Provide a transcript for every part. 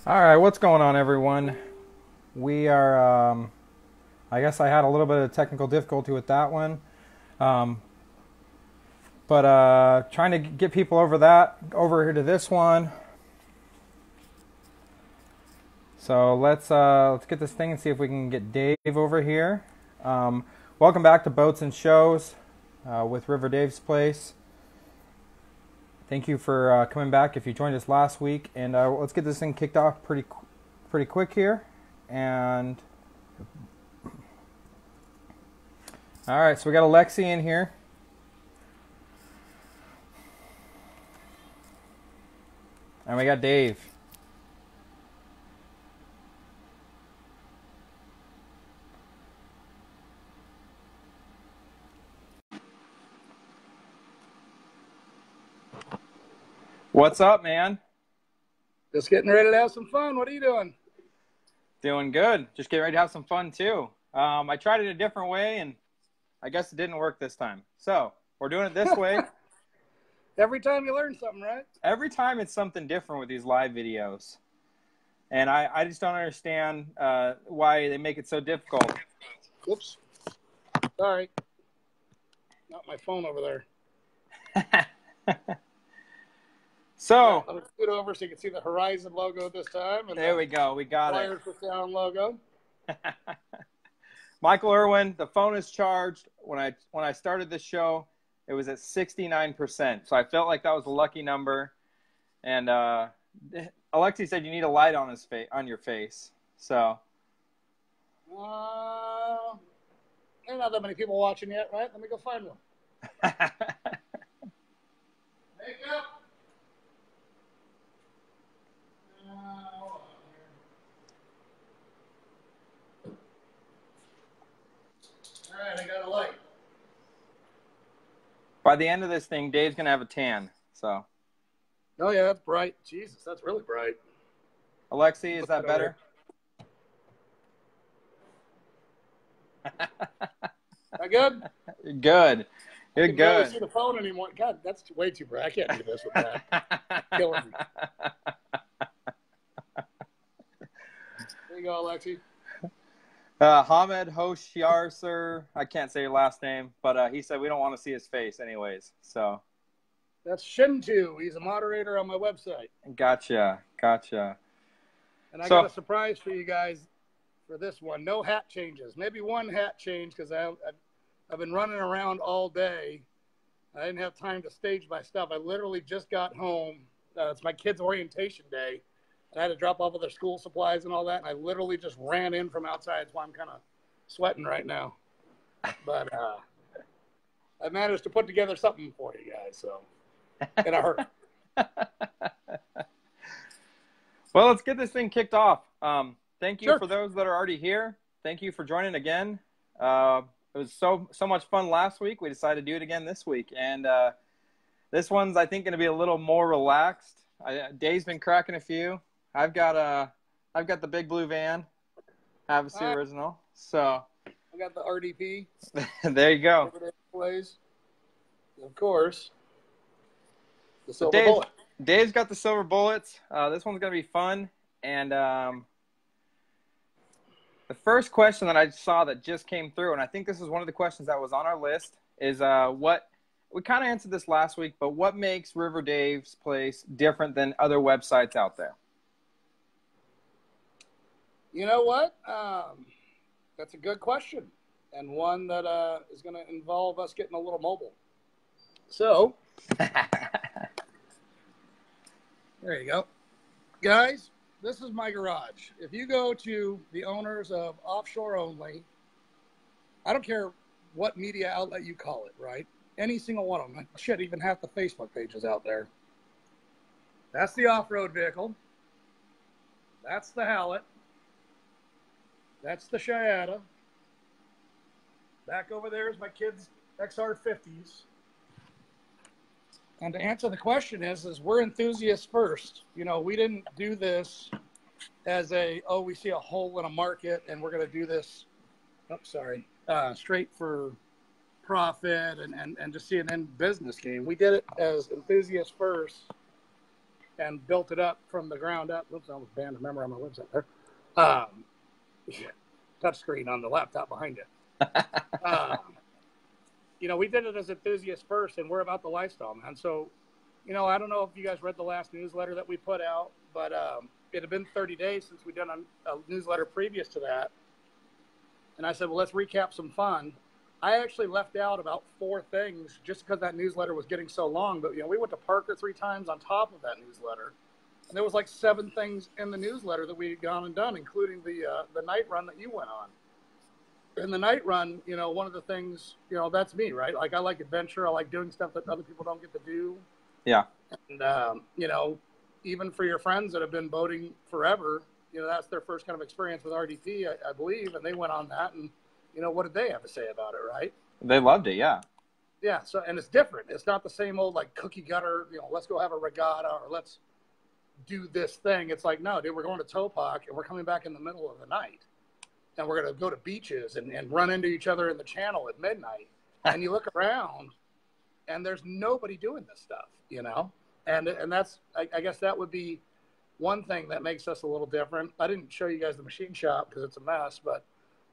All right, what's going on, everyone? We are, I guess I had a little bit of technical difficulty with that one, um, but trying to get people over here to this one. So let's get this thing and see if we can get Dave over here. Welcome back to Boats and Shows with River Dave's Place. Thank you for coming back if you joined us last week, and let's get this thing kicked off pretty quick here. And all right, so we got Alexi in here. And we got Dave. What's up, man? Just getting ready to have some fun. What are you doing? Doing good. Just getting ready to have some fun, too. I tried it a different way, and I guess it didn't work this time. So we're doing it this way. Every time you learn something, right? Every time it's something different with these live videos. And I just don't understand why they make it so difficult. Whoops. Sorry. Not my phone over there. So, I'm going to scoot over so you can see the Horizon logo this time. And there we go. We got it. Wired for Sound logo. Michael Irwin, the phone is charged. When I started this show, it was at 69%. So I felt like that was a lucky number. And Alexi said you need a light on your face. So. There's not that many people watching yet, right? Let me go find one. Makeup. All right, I got a light. By the end of this thing, Dave's going to have a tan. So. Oh, yeah, that's bright. Jesus, that's really bright. Alexi, is that better? That good? Good. You're I can good. barely see the phone anymore. God, that's way too bright. I can't do this with that. Killing me. There you go, Alexi. Hamed Hoshyar, sir. I can't say your last name, but he said we don't want to see his face anyways. So. That's Shinju. He's a moderator on my website. Gotcha. And I got a surprise for you guys for this one. No hat changes. Maybe one hat change because I've been running around all day. I didn't have time to stage my stuff. I literally just got home. It's my kids' orientation day. I had to drop off of their school supplies and all that. And I literally just ran in from outside. That's why I'm kind of sweating right now. But I managed to put together something for you guys. So, in a hurry. Well, let's get this thing kicked off. Thank you Sure. for those that are already here. Thank you for joining again. It was so much fun last week. We decided to do it again this week. And this one's, I think, going to be a little more relaxed. Dave's been cracking a few. I've got the big blue van. Have the original. So I got the RDP. there you go. Plays. Of course. The silver bullet. Dave's got the silver bullets. This one's going to be fun. And the first question that I saw that just came through, and I think this is one of the questions that was on our list, is what we kind of answered this last week, but what makes River Dave's Place different than other websites out there? You know what? That's a good question, and one that is going to involve us getting a little mobile. So, there you go. Guys, this is my garage. If you go to the owners of Offshore Only, I don't care what media outlet you call it, right? Any single one of them. Shit, even half the Facebook pages out there. That's the off-road vehicle. That's the Hallett. That's the Shiata. Back over there is my kids' XR50s. And to answer the question is we're enthusiasts first. You know, we didn't do this as we see a hole in a market and we're going to do this, straight for profit and just see an end business game. We did it as enthusiasts first. and built it up from the ground up. Oops, I almost banned a member on my website there. Touch screen on the laptop behind you. You know, we did it as enthusiasts first, and we're about the lifestyle, man. So, you know, I don't know if you guys read the last newsletter that we put out, but it had been 30 days since we'd done a newsletter previous to that. And I said, well, let's recap some fun. I actually left out about 4 things just because that newsletter was getting so long. But, you know, we went to Parker 3 times on top of that newsletter. And there was like 7 things in the newsletter that we had gone and done, including the night run that you went on. In the night run, you know, one of the things, you know, that's me, right? Like, I like adventure. I like doing stuff that other people don't get to do. Yeah. And, you know, even for your friends that have been boating forever, you know, that's their first kind of experience with RDP, I believe. And they went on that. And, you know, what did they have to say about it, right? They loved it, yeah. Yeah, so, and it's different. It's not the same old, like, cookie cutter, you know, let's go have a regatta or let's do this thing. It's like, no, dude, we're going to Topak and we're coming back in the middle of the night. And we're going to go to beaches and run into each other in the channel at midnight. And you look around and there's nobody doing this stuff, you know? And that's, I guess that would be one thing that makes us a little different. I didn't show you guys the machine shop because it's a mess, but,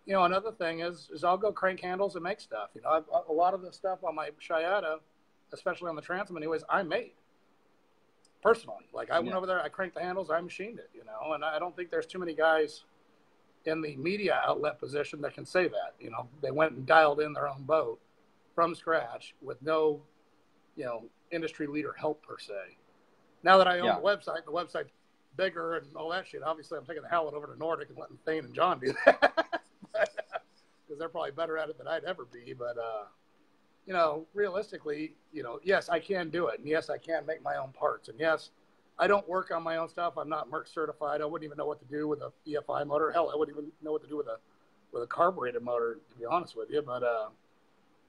you know, another thing is I'll go crank handles and make stuff. You know, a lot of the stuff on my Shiata, especially on the transom anyways, I made personally. Like, I went over there, I cranked the handles, I machined it, you know? And I don't think there's too many guys in the media outlet position that can say that. You know, they went and dialed in their own boat from scratch with no, you know, industry leader help per se. Now that I own the website's bigger and all that shit, obviously I'm taking the Howlet over to Nordic and letting Thane and John do that because they're probably better at it than I'd ever be. But you know, realistically, you know, yes, I can do it, and yes, I can make my own parts, and yes, I don't work on my own stuff. I'm not Merc certified. I wouldn't even know what to do with a EFI motor. Hell, I wouldn't even know what to do with a carbureted motor, to be honest with you. But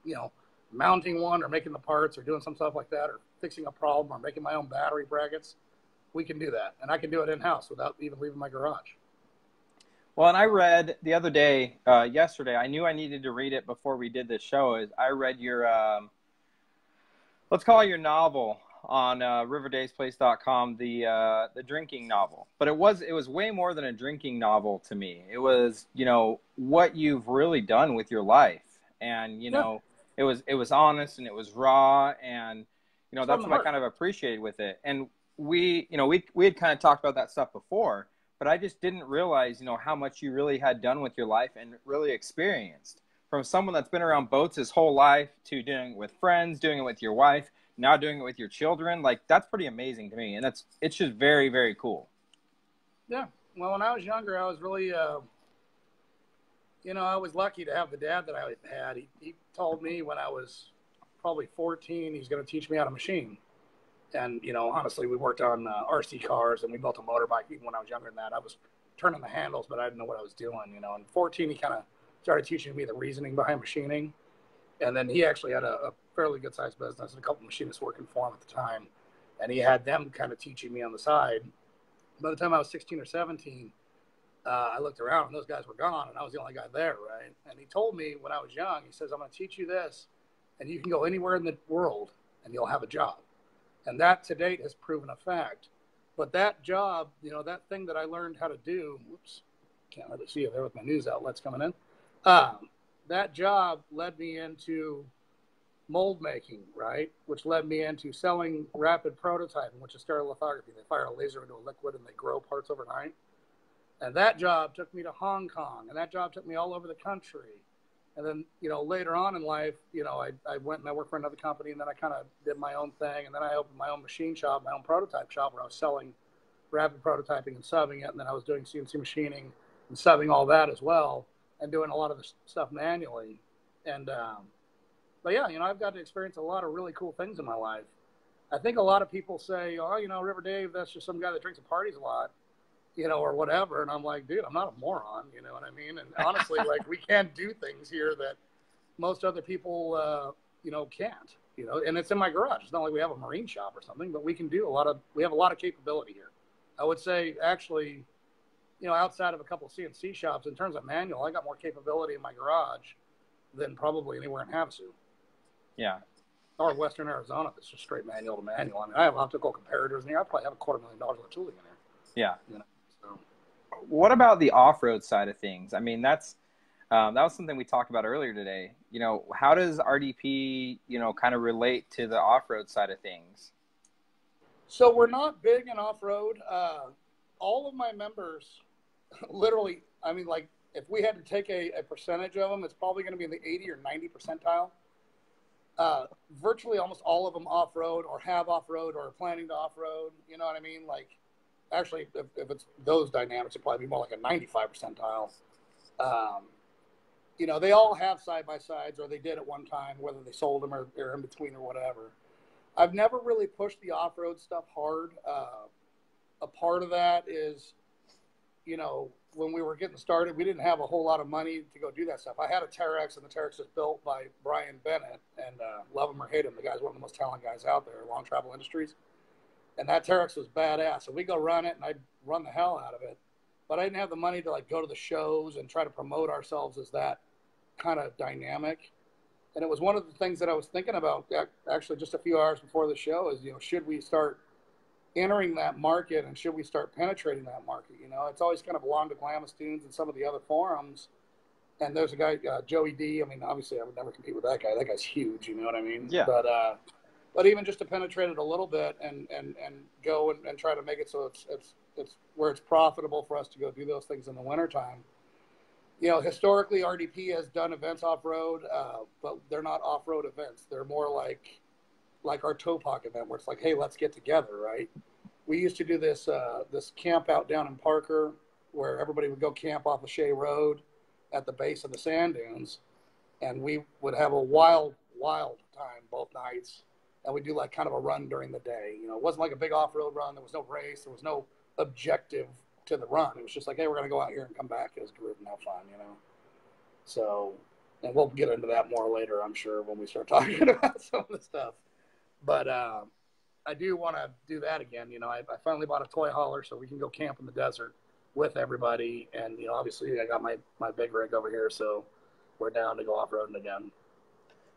you know, mounting one or making the parts or doing some stuff like that or fixing a problem or making my own battery brackets, we can do that. And I can do it in-house without even leaving my garage. Well, and I read the other day, yesterday, I knew I needed to read it before we did this show, is I read your, let's call it your novel on riverdavesplace.com, the drinking novel. But it was way more than a drinking novel to me. It was, you know, what you've really done with your life. And, you know, it was honest and it was raw, and, you know, that's what I kind of appreciated with it. And we had kind of talked about that stuff before, but I just didn't realize, you know, how much you really had done with your life and really experienced. From someone that's been around boats his whole life to doing it with friends, doing it with your wife, now doing it with your children. Like, that's pretty amazing to me. And it's just very, very cool. Yeah. Well, when I was younger, I was really, you know, I was lucky to have the dad that I had. He told me when I was probably 14, he's going to teach me how to machine. And, you know, honestly, we worked on RC cars and we built a motorbike. Even when I was younger than that, I was turning the handles, but I didn't know what I was doing, you know. And 14, he kind of started teaching me the reasoning behind machining. And then he actually had a fairly good sized business and a couple of machinists working for him at the time. And he had them kind of teaching me on the side. By the time I was 16 or 17, I looked around and those guys were gone and I was the only guy there, right? And he told me when I was young, he says, I'm going to teach you this and you can go anywhere in the world and you'll have a job. And that to date has proven a fact. But that job, you know, that thing that I learned how to do, whoops, can't really see it there with my news outlets coming in. That job led me into mold making, right? Which led me into selling rapid prototyping, which is stereolithography. They fire a laser into a liquid and they grow parts overnight. And that job took me to Hong Kong, and that job took me all over the country. And then, you know, later on in life, you know, I went and I worked for another company, and then I kind of did my own thing. And then I opened my own machine shop, my own prototype shop, where I was selling rapid prototyping and subbing it. And then I was doing CNC machining and subbing all that as well, and doing a lot of the stuff manually. And, but yeah, you know, I've got to experience a lot of really cool things in my life. I think a lot of people say, oh, you know, River Dave, that's just some guy that drinks and parties a lot, you know, or whatever. And I'm like, dude, I'm not a moron, you know what I mean? And honestly, like, we can't do things here that most other people, you know, can't, you know, and it's in my garage. It's not like we have a marine shop or something, but we can do we have a lot of capability here. I would say actually, you know, outside of a couple of CNC shops, in terms of manual, I got more capability in my garage than probably anywhere in Havasu. Yeah. or Western Arizona, it's just straight manual to manual. I mean, I have optical comparators in here. I probably have $250,000 worth of tooling in here. Yeah. You know, so. What about the off-road side of things? I mean, that was something we talked about earlier today. You know, how does RDP, you know, kind of relate to the off-road side of things? So we're not big in off-road. All of my members, literally, I mean, like, if we had to take a percentage of them, it's probably going to be in the 80 or 90 percentile. Virtually almost all of them off-road or have off-road or are planning to off-road. You know what I mean? Like, actually, if it's those dynamics, it'd probably be more like a 95 percentile. You know, they all have side-by-sides, or they did at one time, whether they sold them or they're in between or whatever. I've never really pushed the off-road stuff hard. A part of that is, you know, when we were getting started, we didn't have a whole lot of money to go do that stuff. I had a Terex, and the Terex was built by Brian Bennett, and love him or hate him, the guy's one of the most talented guys out there, Long Travel Industries. And that Terex was badass. So we go run it, and I'd run the hell out of it. But I didn't have the money to, like, go to the shows and try to promote ourselves as that kind of dynamic. And it was one of the things that I was thinking about actually just a few hours before the show is, you know, should we start entering that market and should we start penetrating that market? You know, it's always kind of belonged to Glamis Tunes and some of the other forums. And there's a guy, Joey D. I mean, obviously I would never compete with that guy. That guy's huge, you know what I mean? Yeah. But even just to penetrate it a little bit and go and try to make it so it's where it's profitable for us to go do those things in the wintertime. You know, historically, RDP has done events off-road, but they're not off-road events. They're more like our Topak event, where it's like, hey, let's get together, right? We used to do this camp out down in Parker, where everybody would go camp off of Shea Road at the base of the sand dunes, and we would have a wild time both nights, and we'd do like kind of a run during the day. You know, it wasn't like a big off-road run. There was no race. There was no objective to the run. It was just like, hey, we're going to go out here and come back as a group and have fun, you know? So, and we'll get into that more later, I'm sure, when we start talking about some of the stuff. But I do want to do that again. You know, I finally bought a toy hauler so we can go camp in the desert with everybody. And, you know, obviously I got my big rig over here, so we're down to go off-roading again.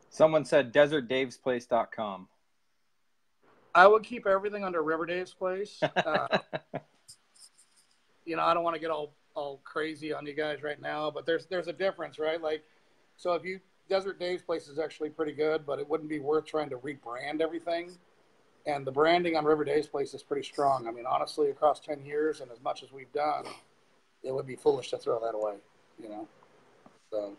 Someone said desertdavesplace.com. I would keep everything under River Dave's Place. You know, I don't want to get all crazy on you guys right now, but there's a difference, right? Like, so if you Desert Dave's Place is actually pretty good, but it wouldn't be worth trying to rebrand everything. And the branding on River Dave's Place is pretty strong. I mean, honestly, across 10 years and as much as we've done, it would be foolish to throw that away, you know? So,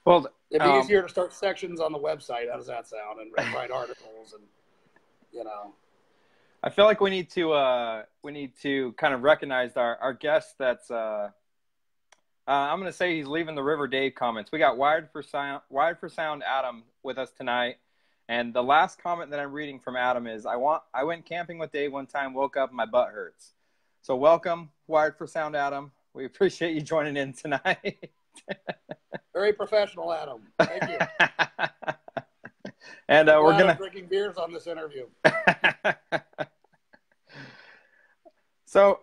well, it'd be easier to start sections on the website. How does that sound? And write articles and, you know. I feel like we need to kind of recognize our guest that's I'm going to say he's leaving the River Dave comments. We got Wired for Sound Adam with us tonight. And the last comment that I'm reading from Adam is, I went camping with Dave one time, woke up, my butt hurts. So welcome, Wired for Sound Adam. We appreciate you joining in tonight. Very professional, Adam. Thank you. And we're going to drinking beers on this interview. So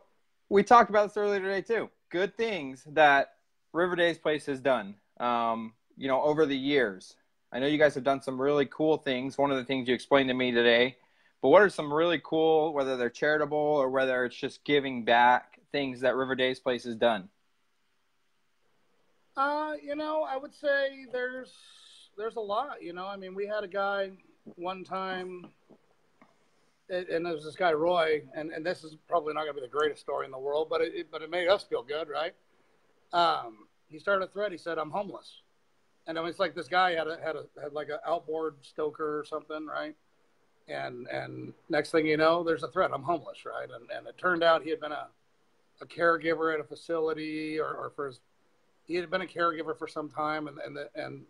we talked about this earlier today too. Good things that River Dave's Place has done, you know, over the years. I know you guys have done some really cool things. One of the things you explained to me today, but what are some really cool, whether they're charitable or whether it's just giving back, things that River Dave's Place has done? You know, I would say there's a lot, you know. I mean, we had a guy one time, and there was this guy, Roy, and this is probably not going to be the greatest story in the world, but it made us feel good, right? He started a thread. He said, I'm homeless. And I mean, it's like this guy had like an outboard stoker or something, right? And next thing you know, there's a thread. I'm homeless, right? And it turned out he had been a caregiver at a facility, or he had been a caregiver for some time, and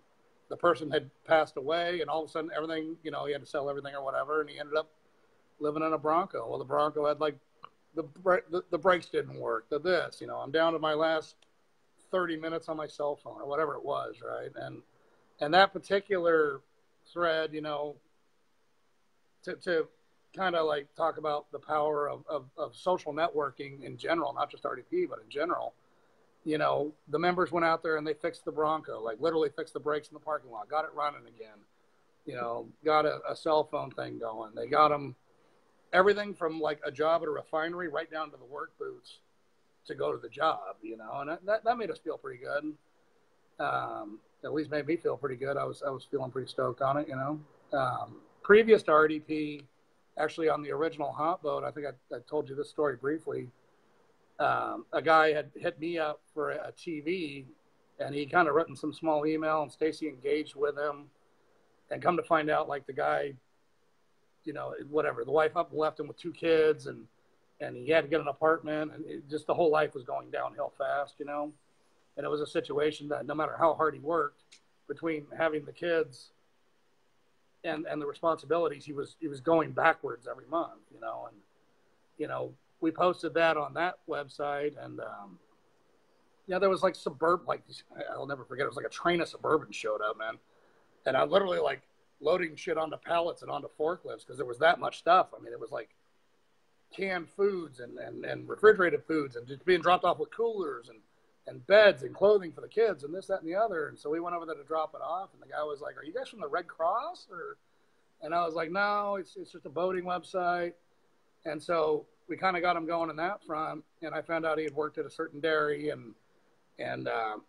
the person had passed away, and all of a sudden everything, you know, he had to sell everything or whatever, and he ended up living in a Bronco. Well, the Bronco had like the brakes didn't work. You know, I'm down to my last 30 minutes on my cell phone or whatever it was, right? And that particular thread, you know, to kind of like talk about the power of social networking in general, not just RDP, but in general. You know, the members went out there and they fixed the Bronco, like literally fixed the brakes in the parking lot, got it running again. got a cell phone thing going. They got them everything from like a job at a refinery right down to the work boots to go to the job, and that made us feel pretty good. At least made me feel pretty good. I was feeling pretty stoked on it, Previous to RDP, actually on the original hot boat, I think I told you this story briefly. A guy had hit me up for a TV, and he kind of written some small email, and Stacy engaged with him, and come to find out, like, the guy, whatever, the wife up left him with 2 kids, and he had to get an apartment, and just the whole life was going downhill fast, and it was a situation that no matter how hard he worked, between having the kids and the responsibilities, he was going backwards every month, and we posted that on that website, and there was like I'll never forget, it was like a train of Suburbans showed up, man, and I literally like loading shit onto pallets and onto forklifts because there was that much stuff. I mean, it was like canned foods and refrigerated foods, and just being dropped off with coolers and beds and clothing for the kids and this, that, and the other. And so we went over there to drop it off, and the guy was like, "Are you guys from the Red Cross?" And I was like, "No, it's just a boating website." And so we kind of got him going in that front, and I found out he had worked at a certain dairy, and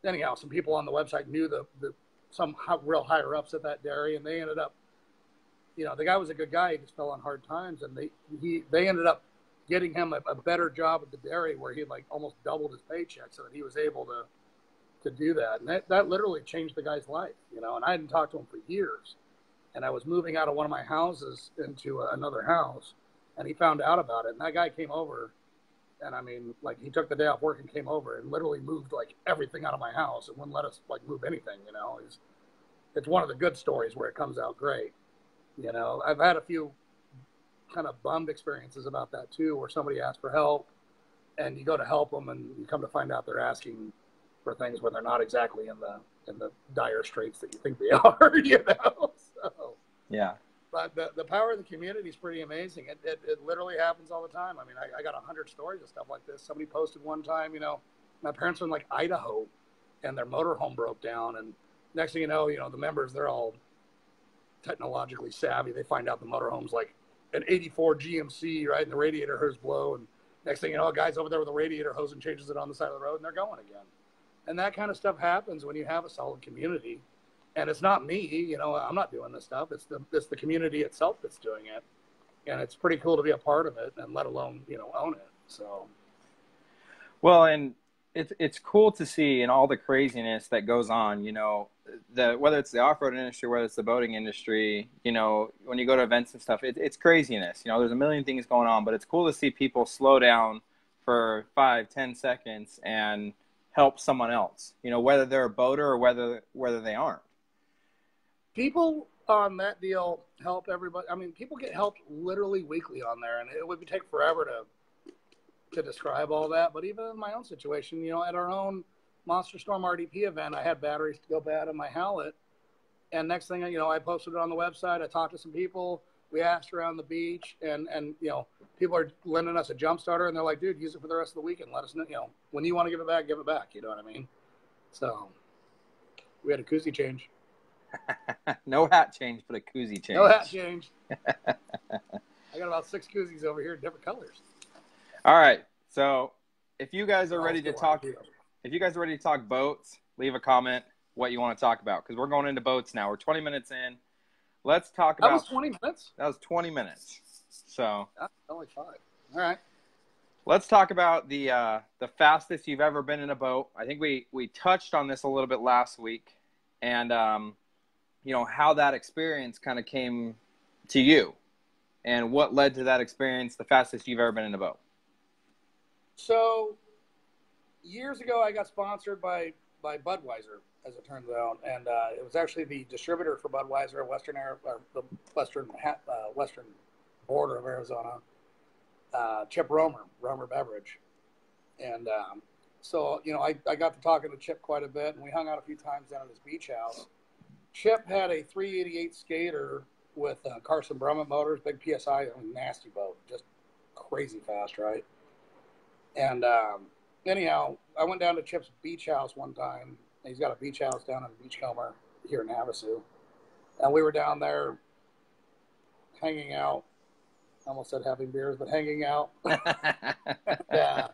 anyhow, some people on the website knew some real higher ups at that dairy, and they ended up, the guy was a good guy. He just fell on hard times, and they ended up getting him a better job at the dairy where he like almost doubled his paycheck so that he was able to do that. And that literally changed the guy's life, and I hadn't talked to him for years, and I was moving out of one of my houses into another house, and he found out about it. And that guy came over, and I mean, like, he took the day off work and came over and literally moved like everything out of my house and wouldn't let us like move anything, It's one of the good stories where it comes out great. I've had a few kind of bummed experiences about that too, where somebody asks for help and you go to help them and you come to find out they're asking for things when they're not exactly in the dire straits that you think they are, So, yeah. But the power of the community is pretty amazing. It literally happens all the time. I mean, I got 100 stories of stuff like this. Somebody posted one time, my parents were in like Idaho and their motorhome broke down, and next thing you know, the members, they're all technologically savvy. They find out the motorhome's like an 84 GMC, right? And the radiator hose blow. And next thing you know, a guy's over there with a radiator hose and changes it on the side of the road, and they're going again. And that kind of stuff happens when you have a solid community. And it's not me, I'm not doing this stuff. It's the community itself that's doing it. And it's pretty cool to be a part of it, and let alone, own it. So. Well, and it's cool to see in all the craziness that goes on, whether it's the off-road industry, whether it's the boating industry, when you go to events and stuff, it's craziness. There's a million things going on, but it's cool to see people slow down for 5-10 seconds and help someone else, whether they're a boater or whether they aren't. People on that deal help everybody. I mean, people get helped literally weekly on there, and it would take forever to describe all that. But even in my own situation, at our own Monster Storm RDP event, I had batteries to go bad in my Howlet, and next thing I posted it on the website. I talked to some people. We asked around the beach, and people are lending us a jump starter, and they're like, "Dude, use it for the rest of the weekend. Let us know. When you want to give it back, give it back." You know what I mean? So we had a koozie change. No hat change, but a koozie change. No hat change. I got about 6 koozies over here, different colors. All right. So if you guys are ready to talk boats, leave a comment what you want to talk about, because we're going into boats now. We're 20 minutes in. Let's talk about. That was 20 minutes? That was 20 minutes. So. That's only 5. All right. Let's talk about the fastest you've ever been in a boat. I think we touched on this a little bit last week, and how that experience kind of came to you, and what led to that experience, the fastest you've ever been in a boat. So, years ago, I got sponsored by Budweiser, as it turns out, and it was actually the distributor for Budweiser, the western border of Arizona, Chip Romer Beverage, and so I got to talking to Chip quite a bit, and we hung out a few times down at his beach house. Chip had a 388 Skater with Carson Brummett motors, big PSI, nasty boat, just crazy fast, right? And anyhow, I went down to Chip's beach house one time. He's got a beach house down in Beachcomber here in Havasu. And we were down there hanging out. I almost said having beers, but hanging out. Yeah.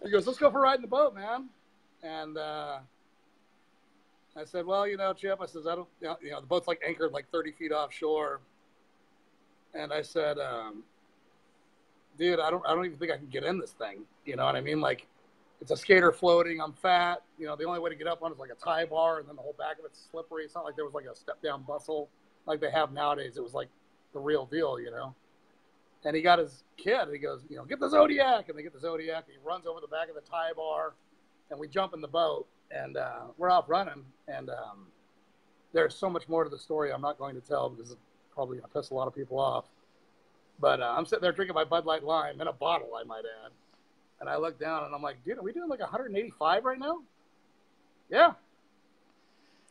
He goes, let's go for a ride in the boat, man. And I said, well, Chip, I says, I don't, the boat's like anchored like 30 feet offshore. And I said, dude, I don't even think I can get in this thing. You know what I mean? Like, it's a skater floating. I'm fat. The only way to get up on it is like a tie bar, and then the whole back of it's slippery. It's not like there was like a step down bustle like they have nowadays. It was like the real deal, And he got his kid, and he goes, get the Zodiac. And they get the Zodiac, and he runs over the back of the tie bar, and we jump in the boat, and we're off running. And there's so much more to the story I'm not going to tell because it's probably going to piss a lot of people off. But I'm sitting there drinking my Bud Light Lime in a bottle, I might add. And I look down, and I'm like, dude, are we doing like 185 right now? Yeah.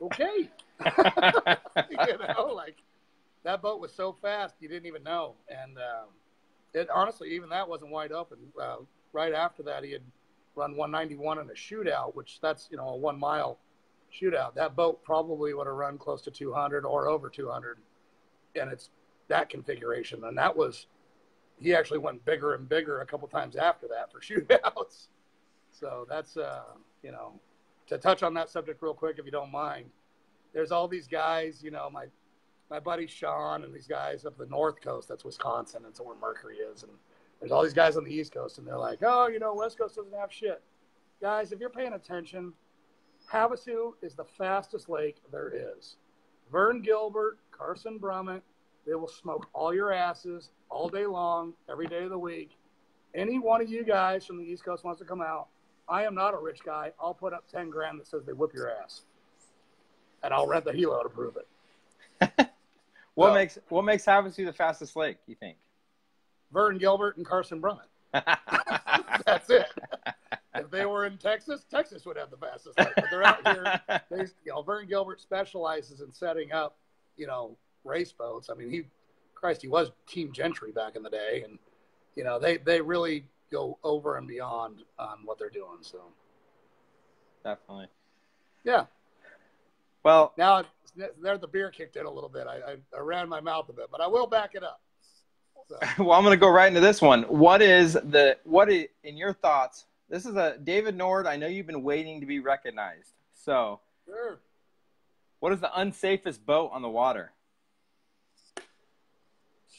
Okay. Like, that boat was so fast, you didn't even know. And it honestly, even that wasn't wide open. Right after that, he had run 191 in a shootout, which that's, a 1 mile shootout. That boat probably would have run close to 200 or over 200. And it's that configuration. And that was, he actually went bigger and bigger a couple times after that for shootouts. So that's, to touch on that subject real quick, if you don't mind, there's all these guys, my buddy Sean and these guys up the North Coast, that's Wisconsin, and so where Mercury is. And there's all these guys on the East Coast, and they're like, oh, West Coast doesn't have shit. Guys, if you're paying attention, Havasu is the fastest lake there is. Vern Gilbert, Carson Brummett, they will smoke all your asses all day long, every day of the week. Any one of you guys from the East Coast wants to come out, I am not a rich guy. I'll put up 10 grand that says they whip your ass. And I'll rent the helo to prove it. What makes Havasu the fastest lake, you think? Vern Gilbert and Carson Brummett. That's it. If they were in Texas, Texas would have the fastest lake. But they're out here. Vern Gilbert specializes in setting up, race boats. I mean, he was Team Gentry back in the day, and they really go over and beyond on what they're doing. So definitely, yeah. Well, now there the beer kicked in a little bit. I ran my mouth a bit, but I will back it up. So. Well, I'm going to go right into this one. What is in your thoughts? This is a David Nord. I know you've been waiting to be recognized. So, sure. What is the unsafest boat on the water?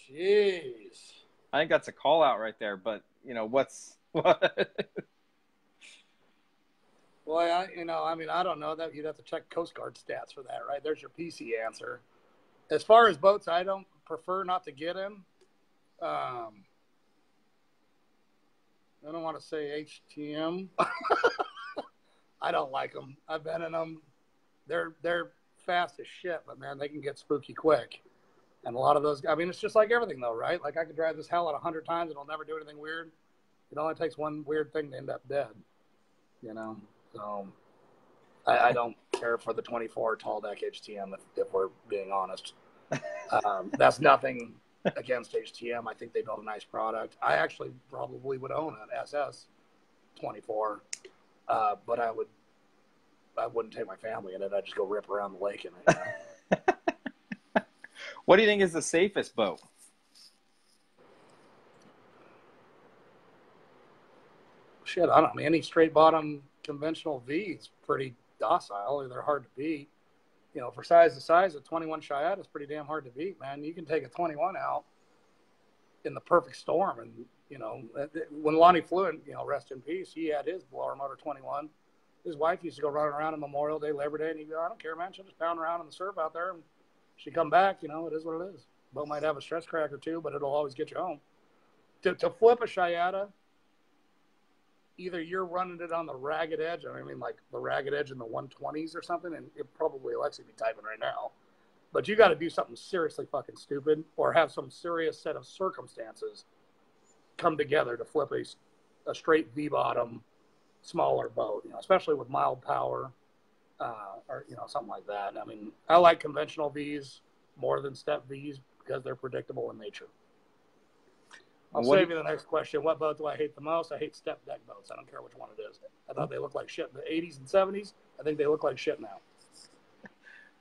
Jeez. I think that's a call out right there, but what? Well, I don't know that you'd have to check Coast Guard stats for that, right? There's your PC answer. As far as boats, I don't prefer not to get in. I don't want to say HTM. I don't like them. I've been in them. They're fast as shit, but man, they can get spooky quick. And a lot of those, it's just like everything though, right? Like I could drive this hell out 100 times and it'll never do anything weird. It only takes one weird thing to end up dead, So I don't care for the 24 tall deck HTM if we're being honest. That's nothing against HTM. I think they build a nice product. I actually probably would own an SS 24, but I wouldn't take my family in it. I'd just go rip around the lake in it. What do you think is the safest boat? Shit, I don't know. Any straight bottom conventional V is pretty docile. They're hard to beat. For size to size, a 21 Cheyenne is pretty damn hard to beat, man. You can take a 21 out in the perfect storm. And, when Lonnie Fluent, rest in peace, he had his blower motor 21. His wife used to go running around on Memorial Day, Labor Day, and he'd go, I don't care, man. She'll just pound around in the surf out there. And she come back, it is what it is. Boat might have a stress crack or two, but it'll always get you home. To flip a Cheyenne, either you're running it on the ragged edge, like the ragged edge in the 120s or something, and it probably Alexi be typing right now. But you got to do something seriously fucking stupid or have some serious set of circumstances come together to flip a straight V-bottom, smaller boat, especially with mild power or, something like that. I like conventional Vs more than step Vs because they're predictable in nature. I'll save you the next question. What boat do I hate the most? I hate step deck boats. I don't care which one it is. I thought they looked like shit in the 80s and 70s. I think they look like shit now.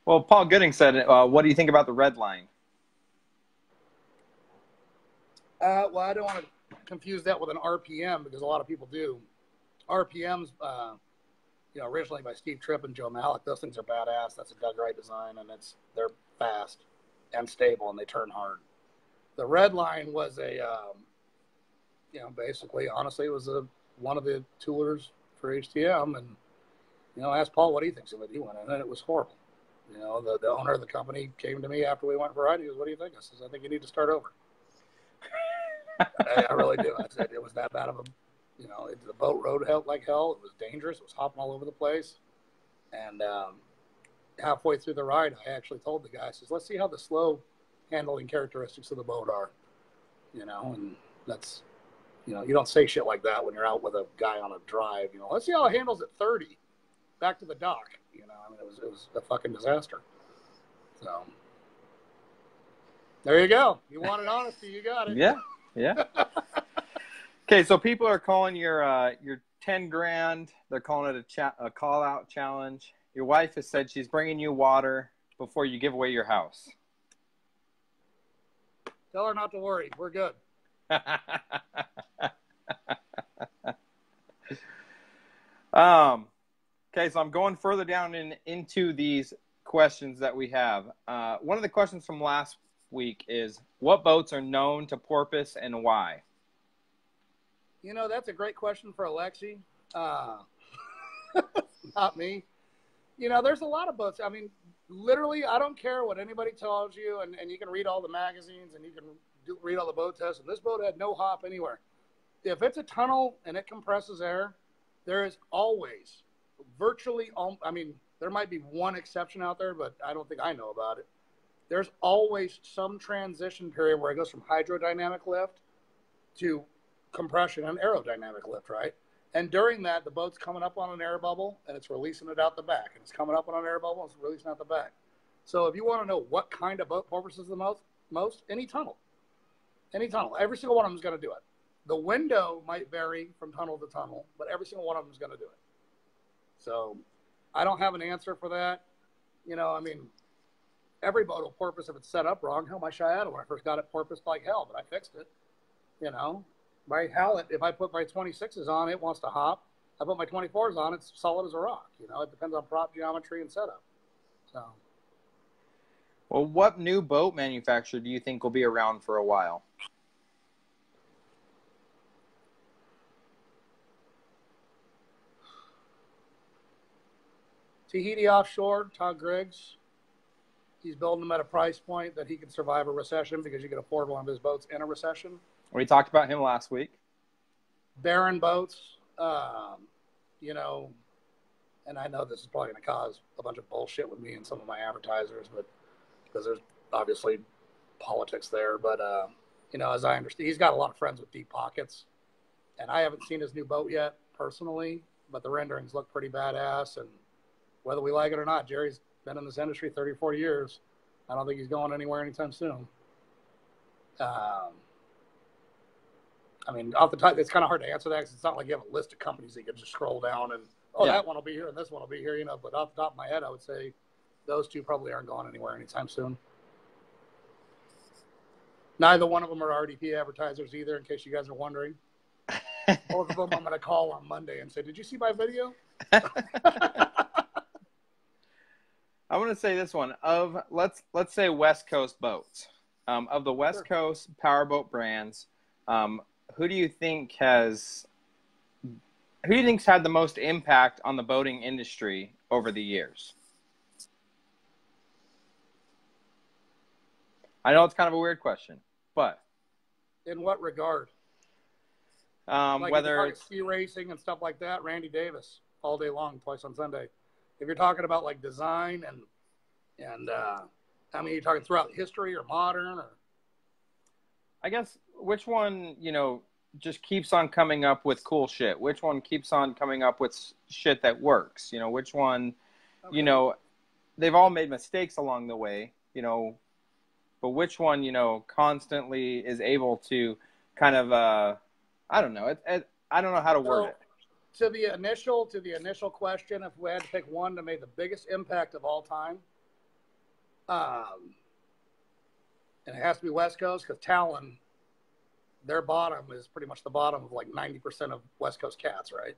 Well, Paul Gooding said, what do you think about the red line? Well, I don't want to confuse that with an RPM because a lot of people do. RPMs, originally by Steve Tripp and Joe Malik. Those things are badass. That's a Doug Wright design, and they're fast and stable, and they turn hard. The red line was basically, honestly, it was one of the toolers for HTM, and I asked Paul what he thinks of it. He went in, and it was horrible. The owner of the company came to me after we went for a ride. He goes, "What do you think?" I says, "I think you need to start over." I really do. I said it was that bad of a, the boat rode like hell. It was dangerous. It was hopping all over the place. And halfway through the ride, I actually told the guy, I says, "Let's see how the slow handling characteristics of the boat are." And that's, you don't say shit like that when you're out with a guy on a drive. Let's see how it handles at 30 back to the dock. It was a fucking disaster. So there you go. You wanted honesty, you got it. Yeah. Yeah. Okay, so people are calling your 10 grand. They're calling it a call out challenge. Your wife has said she's bringing you water before you give away your house. Tell her not to worry. We're good. Okay, so I'm going further down into these questions that we have. One of the questions from last week is, what boats are known to porpoise and why? That's a great question for Alexi. Not me. There's a lot of boats. I mean, literally, I don't care what anybody tells you, and you can read all the magazines and you can read all the boat tests, and this boat had no hop anywhere. If it's a tunnel and it compresses air, there is always, virtually, there might be one exception out there, but I don't think I know about it. There's always some transition period where it goes from hydrodynamic lift to compression and aerodynamic lift, right? And during that, the boat's coming up on an air bubble and it's releasing it out the back. And it's coming up on an air bubble and it's releasing out the back. So if you want to know what kind of boat porpoises the most, any tunnel. Every single one of them is going to do it. The window might vary from tunnel to tunnel, but every single one of them is going to do it. So I don't have an answer for that. Every boat will porpoise if it's set up wrong. Hell, my Chiata, when I first got it, porpoised like hell, but I fixed it. My Hallet, if I put my 26s on, it wants to hop. I put my 24s on, it's solid as a rock. It depends on prop geometry and setup. So, well, what new boat manufacturer do you think will be around for a while? Tahiti Offshore, Todd Griggs. He's building them at a price point that he can survive a recession because you can afford one of his boats in a recession. We talked about him last week. Barren boats, and I know this is probably going to cause a bunch of bullshit with me and some of my advertisers, but because there's obviously politics there. But, as I understand, he's got a lot of friends with deep pockets, and I haven't seen his new boat yet personally, but the renderings look pretty badass. And whether we like it or not, Jerry's been in this industry 30, 40 years. I don't think he's going anywhere anytime soon. Off the top, it's kind of hard to answer that because it's not like you have a list of companies that you can just scroll down and, that one will be here and this one will be here, But off the top of my head, I would say those two probably aren't going anywhere anytime soon. Neither one of them are RDP advertisers either, in case you guys are wondering. Both of them I'm going to call on Monday and say, "Did you see my video?" I want to say this one let's say West Coast boats. Of the West Coast powerboat brands, who do you think has had the most impact on the boating industry over the years? I know it's kind of a weird question, but in what regard? Whether it's ski racing and stuff like that, Randy Davis all day long, twice on Sunday. If you're talking about like design and you're talking throughout history or modern, or I guess which one, just keeps on coming up with cool shit? Which one keeps on coming up with shit that works? Which one, okay. They've all made mistakes along the way, but which one, constantly is able to kind of, I don't know. I don't know how to word it. To the initial question, if we had to pick one that made the biggest impact of all time, And it has to be West Coast because Talon, their bottom is pretty much the bottom of like 90% of West Coast cats, right?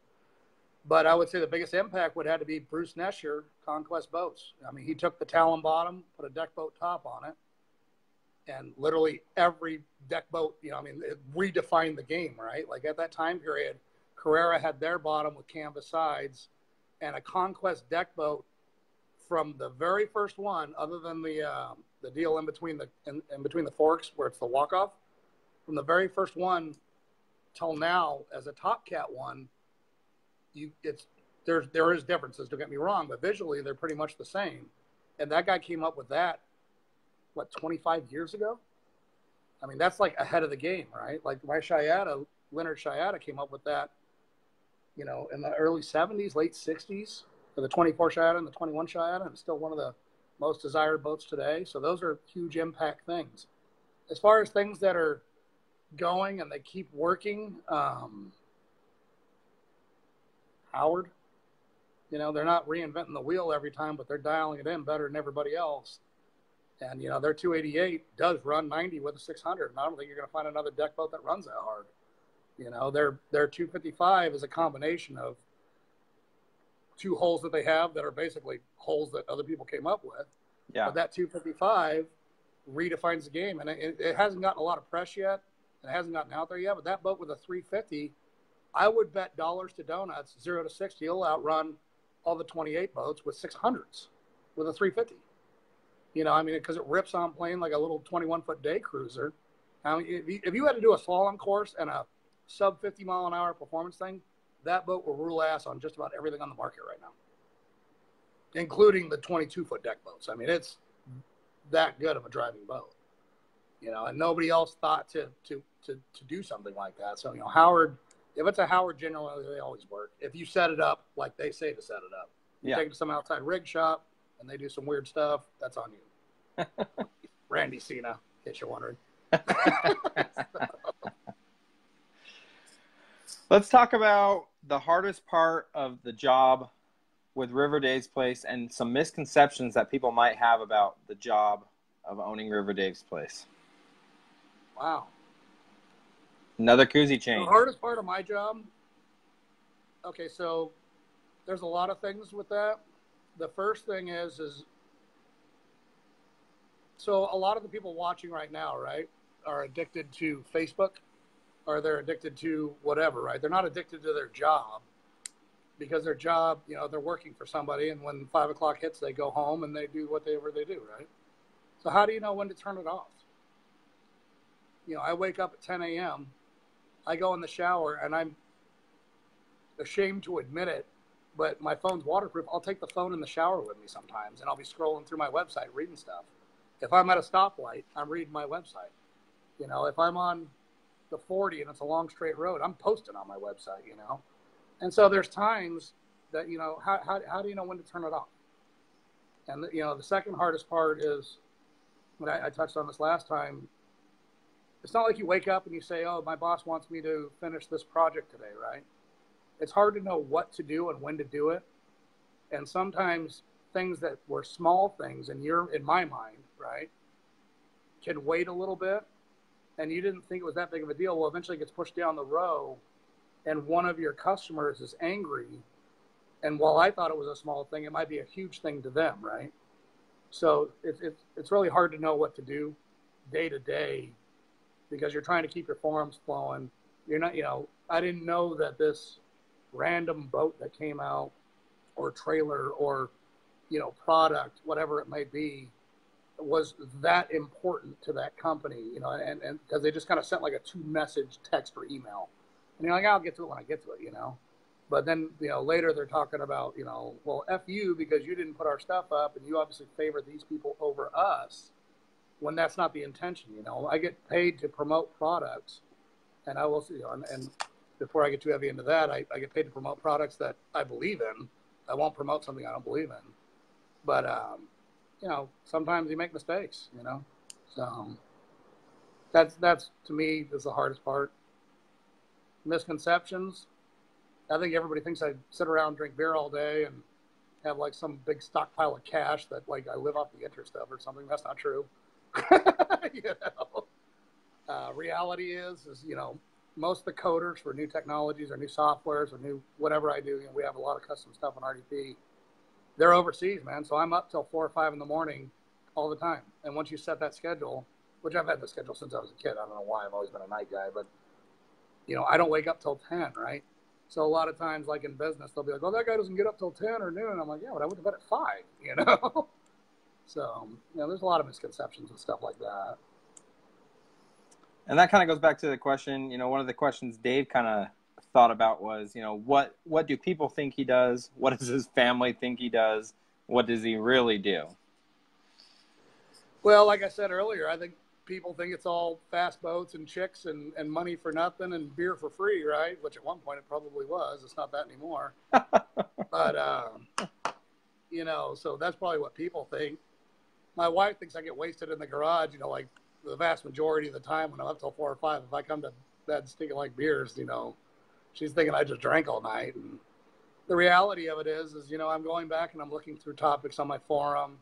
But I would say the biggest impact would have to be Bruce Nesher, Conquest Boats. I mean, he took the Talon bottom, put a deck boat top on it, and literally every deck boat, you know, I mean, it redefined the game, right? Like at that time period, Carrera had their bottom with canvas sides, and a Conquest deck boat from the very first one, other than the deal in between the forks where it's the walk-off, from the very first one till now as a Top Cat one, there is differences, don't get me wrong, but visually they're pretty much the same. And that guy came up with that, what, 25 years ago? I mean, that's like ahead of the game, right? Like my Chiata, Leonard Chiata came up with that, you know, in the early 70s, late 60s, for the 24 Chiata and the 21 Chiata, and it's still one of the most desired boats today. So those are huge impact things. As far as things that are going and they keep working, Howard, you know, they're not reinventing the wheel every time, but they're dialing it in better than everybody else. And, you know, their 288 does run 90 with a 600. And I don't think you're going to find another deck boat that runs that hard. You know, their 255 is a combination of two holes that they have that are basically holes that other people came up with. Yeah. But that 255 redefines the game. And it hasn't gotten a lot of press yet. It hasn't gotten out there yet. But that boat with a 350, I would bet dollars to donuts, 0 to 60, it'll outrun all the 28 boats with 600s with a 350. You know, I mean, because it rips on plane like a little 21-foot day cruiser. I mean, if you had to do a slalom course and a sub 50 mile an hour performance thing, that boat will rule ass on just about everything on the market right now, including the 22-foot deck boats. I mean, it's that good of a driving boat, you know, and nobody else thought to do something like that. So, you know, Howard, if it's a Howard, generally they always work. If you set it up like they say to set it up, you take it to some outside rig shop and they do some weird stuff, that's on you. Randy Cena, in case you're wondering. Let's talk about the hardest part of the job with River Dave's Place and some misconceptions that people might have about the job of owning River Dave's Place. Wow. Another koozie chain. The hardest part of my job, okay, so there's a lot of things with that. The first thing is so a lot of the people watching right now, right, are addicted to Facebook, or they're addicted to whatever, right? They're not addicted to their job, because their job, you know, they're working for somebody, and when 5 o'clock hits, they go home and they do whatever they do, right? So how do you know when to turn it off? You know, I wake up at 10 a.m., I go in the shower, and I'm ashamed to admit it, but my phone's waterproof. I'll take the phone in the shower with me sometimes, and I'll be scrolling through my website, reading stuff. If I'm at a stoplight, I'm reading my website. You know, if I'm on the 40 and it's a long straight road, I'm posting on my website, you know. And so there's times that, you know, how do you know when to turn it off? And, you know, the second hardest part is, when I touched on this last time, it's not like you wake up and you say, oh, my boss wants me to finish this project today, right? It's hard to know what to do and when to do it. And sometimes things that were small things in my mind, right, can wait a little bit, and you didn't think it was that big of a deal. Well, eventually it gets pushed down the row, and one of your customers is angry. And while I thought it was a small thing, it might be a huge thing to them, right? So it's really hard to know what to do day to day, because you're trying to keep your forums flowing. You're not, you know, I didn't know that this random boat that came out, or trailer, or, you know, product, whatever it may be, was that important to that company, you know, and because they just kind of sent like a 2-message text or email, and you're like, I'll get to it when I get to it, you know. But then, you know, later they're talking about, you know, well, F you, because you didn't put our stuff up, and you obviously favor these people over us, when that's not the intention. You know, I get paid to promote products, and I will, you know, and before I get too heavy into that, I get paid to promote products that I believe in. I won't promote something I don't believe in. But, you know, sometimes you make mistakes, you know. So that's to me, is the hardest part. Misconceptions. I think everybody thinks I sit around and drink beer all day and have like some big stockpile of cash that like I live off the interest of or something. That's not true. You know, reality is, you know, most of the coders for new technologies or new softwares or new whatever I do, you know, we have a lot of custom stuff on RDP. They're overseas, man. So I'm up till 4 or 5 in the morning all the time. And once you set that schedule, which I've had the schedule since I was a kid, I don't know why, I've always been a night guy, but you know, I don't wake up till 10, right? So a lot of times, like in business, they'll be like, "Oh, that guy doesn't get up till 10 or noon." I'm like, "Yeah, but I went to bed at 5," you know? So, you know, there's a lot of misconceptions and stuff like that. And that kind of goes back to the question, you know, one of the questions Dave kind of thought about was, you know, what do people think he does? What does his family think he does? What does he really do? Well, like I said earlier, I think people think it's all fast boats and chicks and money for nothing and beer for free, right? Which at one point it probably was. It's not that anymore. But, you know, so that's probably what people think. My wife thinks I get wasted in the garage, you know, like the vast majority of the time when I'm up till 4 or 5. If I come to bed stinking like beers, you know, she's thinking I just drank all night. And the reality of it is, you know, I'm going back and I'm looking through topics on my forum,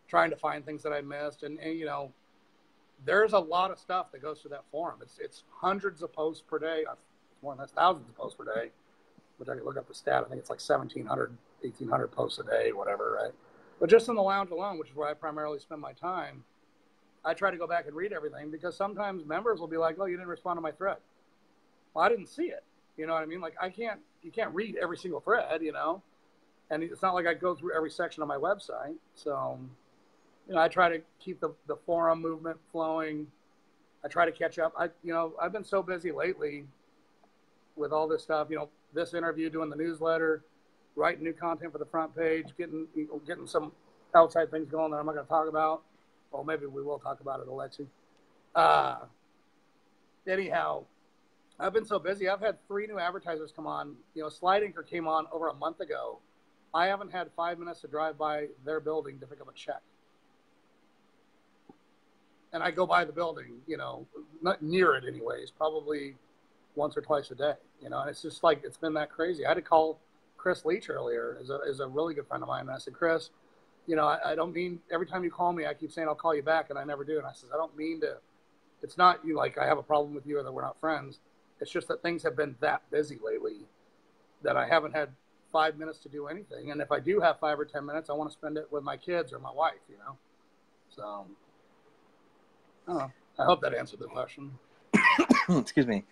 trying to find things that I missed. And you know, there's a lot of stuff that goes through that forum. It's hundreds of posts per day. More than that's thousands of posts per day, which I can look up the stat. I think it's like 1,700, 1,800 posts a day, whatever, right? But just in the lounge alone, which is where I primarily spend my time, I try to go back and read everything because sometimes members will be like, "Oh, you didn't respond to my thread." Well, I didn't see it. You know what I mean? Like you can't read every single thread, you know? And it's not like I go through every section of my website. So, you know, I try to keep the forum movement flowing. I try to catch up. You know, I've been so busy lately with all this stuff, you know, this interview, doing the newsletter, writing new content for the front page, getting some outside things going that I'm not going to talk about. Well, maybe we will talk about it, Alexi. Anyhow, I've been so busy. I've had 3 new advertisers come on. You know, Slide Anchor came on over a month ago. I haven't had 5 minutes to drive by their building to pick up a check. And I go by the building, you know, not near it anyways, probably once or twice a day, you know, and it's just like, it's been that crazy. I had to call Chris Leach earlier, is a really good friend of mine. And I said, "Chris, you know, I don't mean, every time you call me, I keep saying I'll call you back, and I never do." And I said, "I don't mean to, it's not you like I have a problem with you or that we're not friends. It's just that things have been that busy lately that I haven't had 5 minutes to do anything. And if I do have 5 or 10 minutes, I want to spend it with my kids or my wife, you know?" So, I don't know. I hope that answered the question. Excuse me.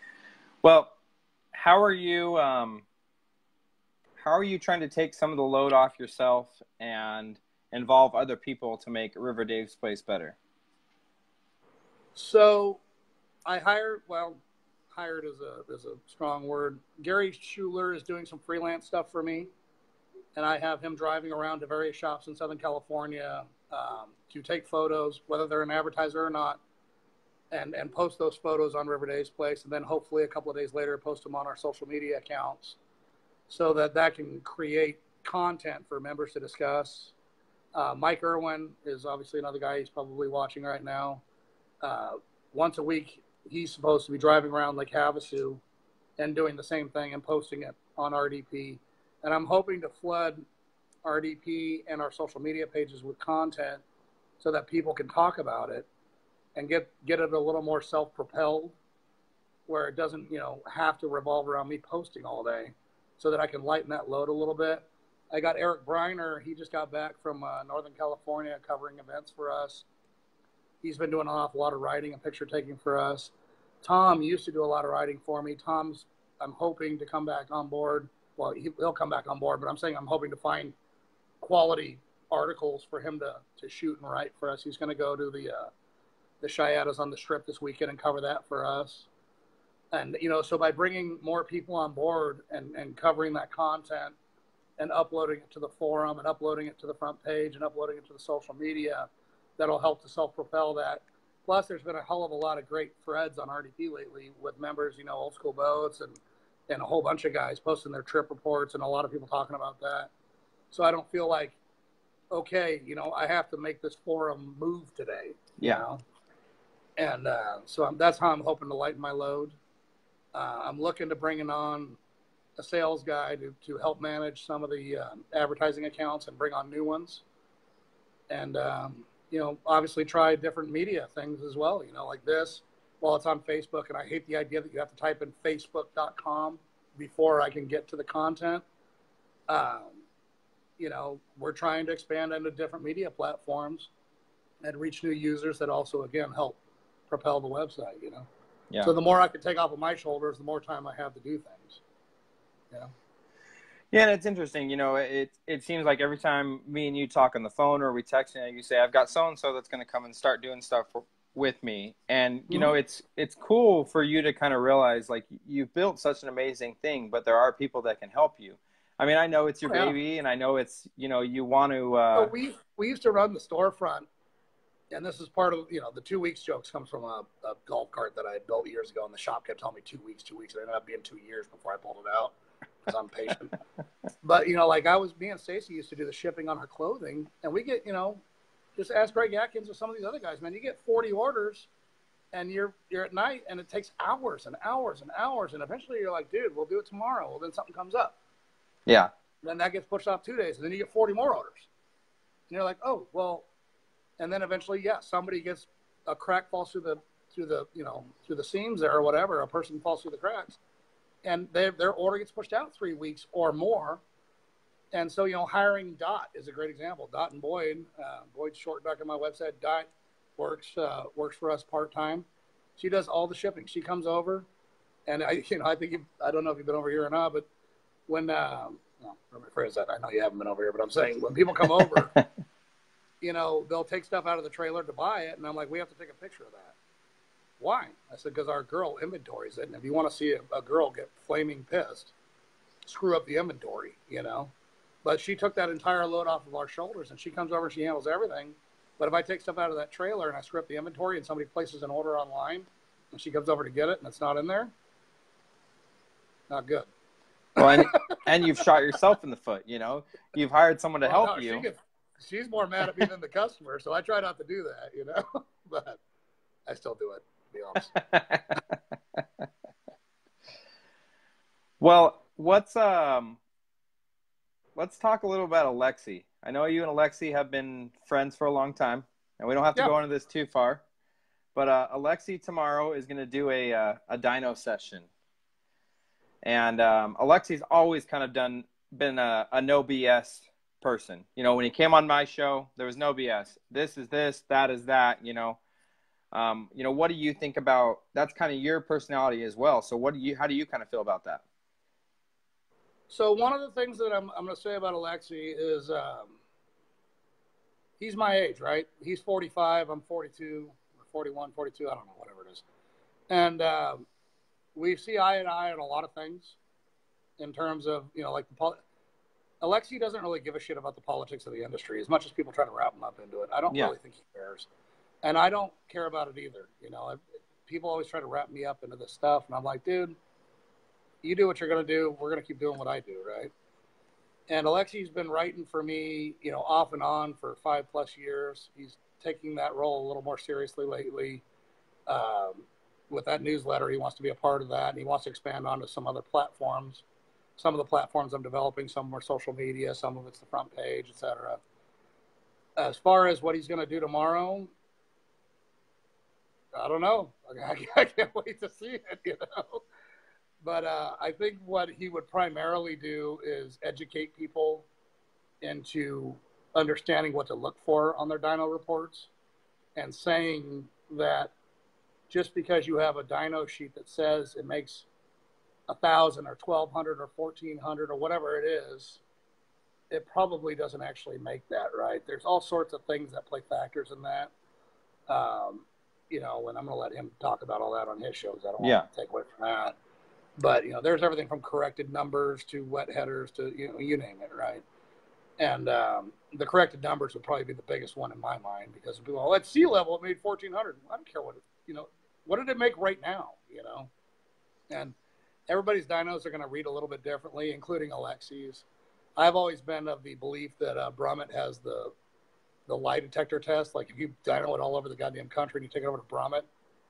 Well, how are you trying to take some of the load off yourself and involve other people to make River Dave's Place better? So I hired is a strong word. Gary Schuler is doing some freelance stuff for me, and I have him driving around to various shops in Southern California to take photos, whether they're an advertiser or not, and post those photos on River Dave's Place, and then hopefully a couple of days later post them on our social media accounts so that can create content for members to discuss. Mike Irwin is obviously another guy he's probably watching right now. Once a week, he's supposed to be driving around Lake Havasu and doing the same thing and posting it on RDP. And I'm hoping to flood RDP and our social media pages with content so that people can talk about it and get it a little more self-propelled, where it doesn't, you know, have to revolve around me posting all day, so that I can lighten that load a little bit. I got Eric Briner. He just got back from Northern California covering events for us. He's been doing an awful lot of writing and picture taking for us. Tom used to do a lot of writing for me. I'm hoping to come back on board. Well, he'll come back on board, but I'm saying I'm hoping to find quality articles for him to shoot and write for us. He's going to go to the Chiatas on the Strip this weekend and cover that for us. And, you know, so by bringing more people on board and covering that content and uploading it to the forum and uploading it to the front page and uploading it to the social media, that'll help to self-propel that. Plus, there's been a hell of a lot of great threads on RDP lately with members, you know, Old School Boats and a whole bunch of guys posting their trip reports and a lot of people talking about that. So I don't feel like, okay, you know, I have to make this forum move today. Yeah. You know? And so that's how I'm hoping to lighten my load. I'm looking to bringing on a sales guy to help manage some of the advertising accounts and bring on new ones. And, obviously try different media things as well, like this. Well, it's on Facebook, and I hate the idea that you have to type in facebook.com before I can get to the content. We're trying to expand into different media platforms and reach new users that also, again, help propel the website, Yeah. So the more I can take off of my shoulders, the more time I have to do things, Yeah, and it's interesting, it seems like every time me and you talk on the phone or we text, you say, I've got so-and-so that's going to come and start doing stuff with me. And, it's cool for you to kind of realize, like, you've built such an amazing thing, but there are people that can help you. I mean, I know it's your baby, and I know it's, you want to... So we used to run the storefront, and this is part of, the 2 weeks jokes comes from a golf cart that I had built years ago, and the shop kept telling me 2 weeks, and it ended up being 2 years before I pulled it out. Because I'm patient. But, me and Stacy used to do the shipping on our clothing, and we get, just ask Greg Atkins or some of these other guys, man, you get 40 orders and you're at night and it takes hours and hours and hours. And eventually you're like, dude, we'll do it tomorrow. Well, then something comes up. Yeah. Then that gets pushed off 2 days, and then you get 40 more orders. And you're like, oh, well, and then eventually, somebody gets a crack falls through the seams there or whatever. A person falls through the cracks. And their order gets pushed out 3 weeks or more. And so, hiring Dot is a great example. Dot and Boyd, Boyd's short duck on my website. Dot works for us part-time. She does all the shipping. She comes over, and I think I don't know if you've been over here or not, but when, let me rephrase that. I know you haven't been over here, but I'm saying when people come over, they'll take stuff out of the trailer to buy it. And I'm like, we have to take a picture of that. Why? I said, because our girl inventories it. And if you want to see a girl get flaming pissed, screw up the inventory, But she took that entire load off of our shoulders, and she comes over and she handles everything. But if I take stuff out of that trailer and I screw up the inventory and somebody places an order online and she comes over to get it and it's not in there, not good. Well, and you've shot yourself in the foot, You've hired someone to help you. She's more mad at me than the customer, so I try not to do that, But I still do it. Be honest. Well, let's talk a little about Alexi. I know you and Alexi have been friends for a long time, and we don't have to go into this too far. But Alexi tomorrow is going to do a dyno session, and Alexi's always kind of been a no BS person. When he came on my show, there was no BS. This is this, that is that. What do you think about? That's kind of your personality as well. So how do you kind of feel about that? So one of the things that I'm going to say about Alexi is he's my age, right? He's 45. I'm 42, or 41, 42. I don't know, whatever it is. And we see eye to eye on a lot of things in terms of, Alexi doesn't really give a shit about the politics of the industry as much as people try to wrap him up into it. I don't really think he cares. And I don't care about it either. People always try to wrap me up into this stuff. And I'm like, dude, you do what you're going to do. We're going to keep doing what I do, right? And Alexi's been writing for me, off and on for 5+ years. He's taking that role a little more seriously lately. With that newsletter, he wants to be a part of that. And he wants to expand onto some other platforms. Some of the platforms I'm developing, some are social media, some of it's the front page, etc. As far as what he's going to do tomorrow, I don't know. I can't wait to see it, But I think what he would primarily do is educate people into understanding what to look for on their dyno reports and saying that just because you have a dyno sheet that says it makes 1,000 or 1,200 or 1,400 or whatever it is, it probably doesn't actually make that, right? There's all sorts of things that play factors in that. And I'm going to let him talk about all that on his shows. I don't want to take away from that. But, there's everything from corrected numbers to wet headers to, you name it, right? And the corrected numbers would probably be the biggest one in my mind because people, at sea level, it made 1,400. I don't care what what did it make right now, And everybody's dynos are going to read a little bit differently, including Alexi's. I've always been of the belief that Brummett has the lie detector test. Like if you dyno it all over the goddamn country and you take it over to Brummett,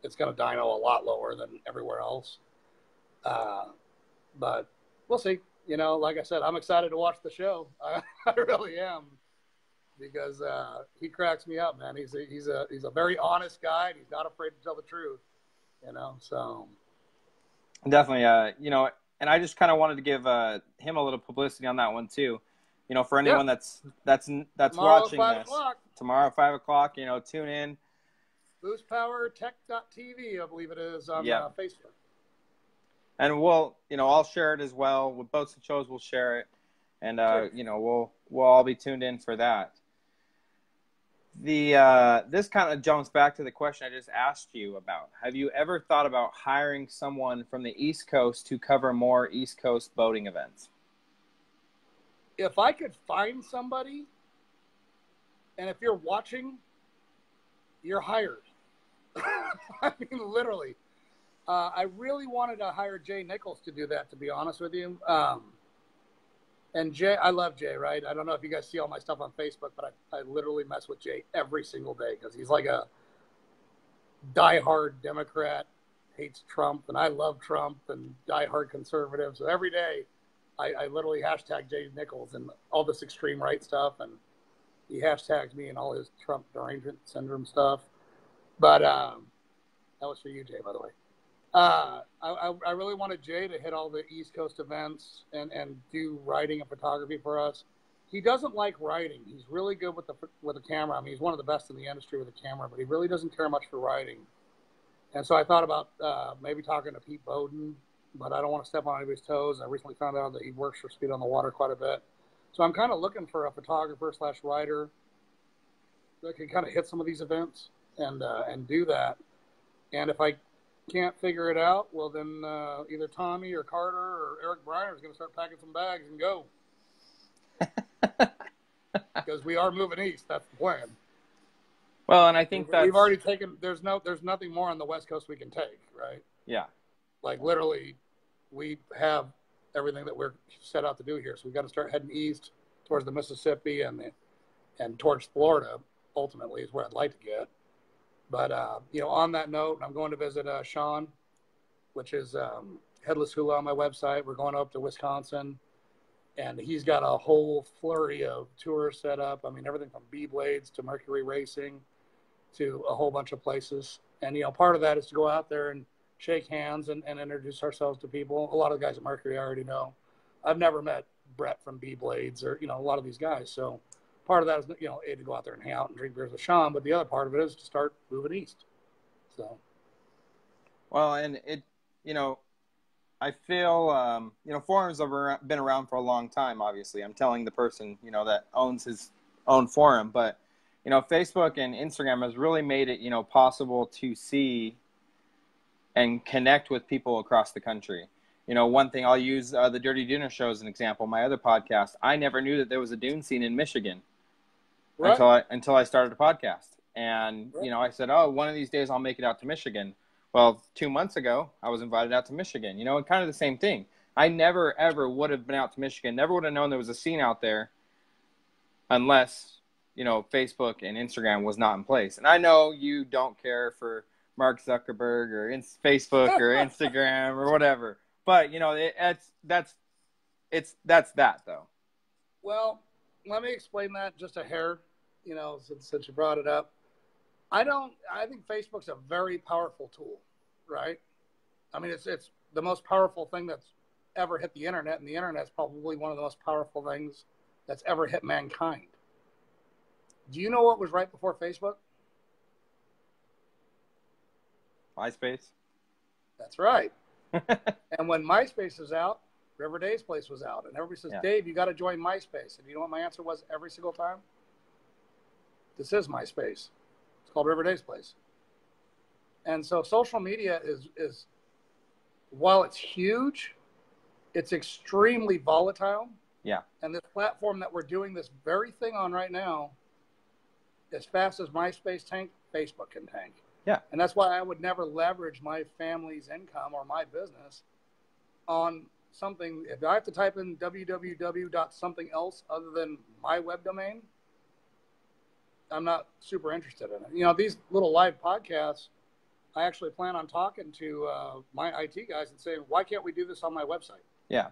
it's going to dyno a lot lower than everywhere else. But we'll see. You know, like I said, I'm excited to watch the show. I really am, because he cracks me up, man. He's a very honest guy, and he's not afraid to tell the truth. You know, so definitely. You know, and I just kind of wanted to give him a little publicity on that one too. You know, for anyone that's tomorrow watching at 5 this o'clock. Tomorrow at 5 o'clock, you know, tune in. BoostPowerTech.tv, I believe it is, on Facebook. And we'll, you know, I'll share it as well. With Boats and Shows, we'll share it. And, Sure. you know, we'll all be tuned in for that. This kind of jumps back to the question I just asked you about. Have you ever thought about hiring someone from the East Coast to cover more East Coast boating events? If I could find somebody, and if you're watching, you're hired. I mean, literally. I really wanted to hire Jay Nichols to do that, to be honest with you. And Jay, I love Jay, right? I don't know if you guys see all my stuff on Facebook, but I literally mess with Jay every single day, because he's like a diehard Democrat, hates Trump, and I love Trump, and diehard conservative. So every day I literally hashtag Jay Nichols and all this extreme right stuff, and he hashtags me and all his Trump derangement syndrome stuff. But that was for you, Jay, by the way. I really wanted Jay to hit all the East Coast events and do writing and photography for us. He doesn't like writing. He's really good with the camera. I mean, he's one of the best in the industry with a camera, but he really doesn't care much for writing. And so I thought about maybe talking to Pete Bowden, but I don't want to step on anybody's toes. I recently found out that he works for Speed on the Water quite a bit. So I'm kind of looking for a photographer / writer that can kind of hit some of these events and do that. And if I can't figure it out, well, then either Tommy or Carter or Eric Briner is going to start packing some bags and go. Because we are moving east. That's the plan. Well, and I think we've already taken. There's nothing more on the West Coast we can take, right? Yeah. Like literally, we have everything that we're set out to do here. So we've got to start heading east towards the Mississippi and towards Florida. Ultimately, is where I'd like to get. But you know, on that note, I'm going to visit Sean, which is Headless Hula on my website. We're going up to Wisconsin. And he's got a whole flurry of tours set up. I mean, everything from B-Blades to Mercury Racing to a whole bunch of places. And, you know, part of that is to go out there and shake hands and introduce ourselves to people. A lot of the guys at Mercury I already know. I've never met Brett from B-Blades or, you know, a lot of these guys. So part of that is, you know, to go out there and hang out and drink beers with Sean. But the other part of it is to start moving east. So. Well, and it, you know, I feel, you know, forums have been around for a long time, obviously. I'm telling the person, you know, that owns his own forum. But, you know, Facebook and Instagram has really made it, you know, possible to see and connect with people across the country. You know, one thing, I'll use the Dirty Dinner Show as an example. My other podcast, I never knew that there was a dune scene in Michigan until I started a podcast. And, you know, I said, oh, one of these days I'll make it out to Michigan. Well, 2 months ago, I was invited out to Michigan, you know, and kind of the same thing. I never, ever would have been out to Michigan, never would have known there was a scene out there unless, you know, Facebook and Instagram was not in place. And I know you don't care for Mark Zuckerberg or Facebook or Instagram or whatever, but, you know, that's that, though. Well, let me explain that just a hair, you know, since you brought it up. I think Facebook's a very powerful tool, right? I mean, it's the most powerful thing that's ever hit the internet, and the internet's probably one of the most powerful things that's ever hit mankind. Do you know what was right before Facebook? MySpace. That's right. And when MySpace is out, River Dave's Place was out, and everybody says, Dave, you got to join MySpace. And you know what my answer was every single time? This is MySpace. It's called River Dave's Place. And so social media is while it's huge, it's extremely volatile. Yeah. And this platform that we're doing this very thing on right now, as fast as MySpace tanked, Facebook can tank. Yeah. And that's why I would never leverage my family's income or my business on something. If I have to type in www.something else other than my web domain, I'm not super interested in it. You know, these little live podcasts, I actually plan on talking to my IT guys and saying, why can't we do this on my website? Yeah.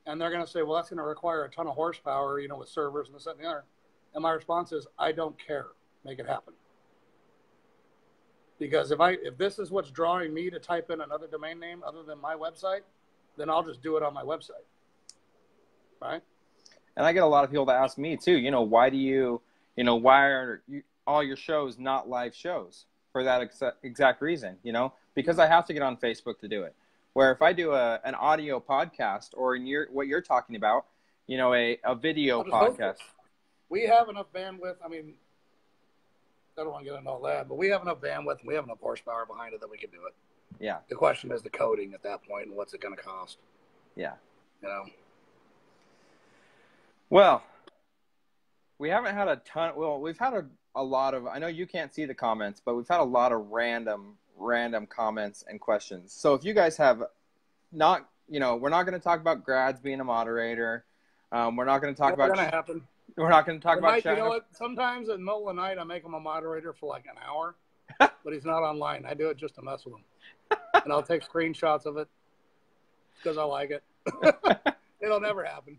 And they're going to say, well, that's going to require a ton of horsepower, you know, with servers and this, that, and the other. And my response is, I don't care. Make it happen. Because if this is what's drawing me to type in another domain name other than my website, then I'll just do it on my website. Right? And I get a lot of people that ask me too, you know, why are all your shows not live shows? For that exact reason, you know, because I have to get on Facebook to do it. Where if I do an audio podcast, or what you're talking about, you know, a video podcast. We have enough bandwidth. I mean, I don't want to get into all that, but we have enough bandwidth and we have enough horsepower behind it that we can do it. Yeah. The question is the coding at that point and what's it going to cost? Yeah. You know? Well, we haven't had a ton. Well, we've had a lot of, I know you can't see the comments, but we've had a lot of random comments and questions. So if you guys have not, you know, we're not going to talk about grads being a moderator. We're not going to talk about. It's going to happen. We're not going to talk about. You know what? Sometimes in the middle of the night, I make him a moderator for like an hour, but he's not online. I do it just to mess with him, and I'll take screenshots of it because I like it. It'll never happen.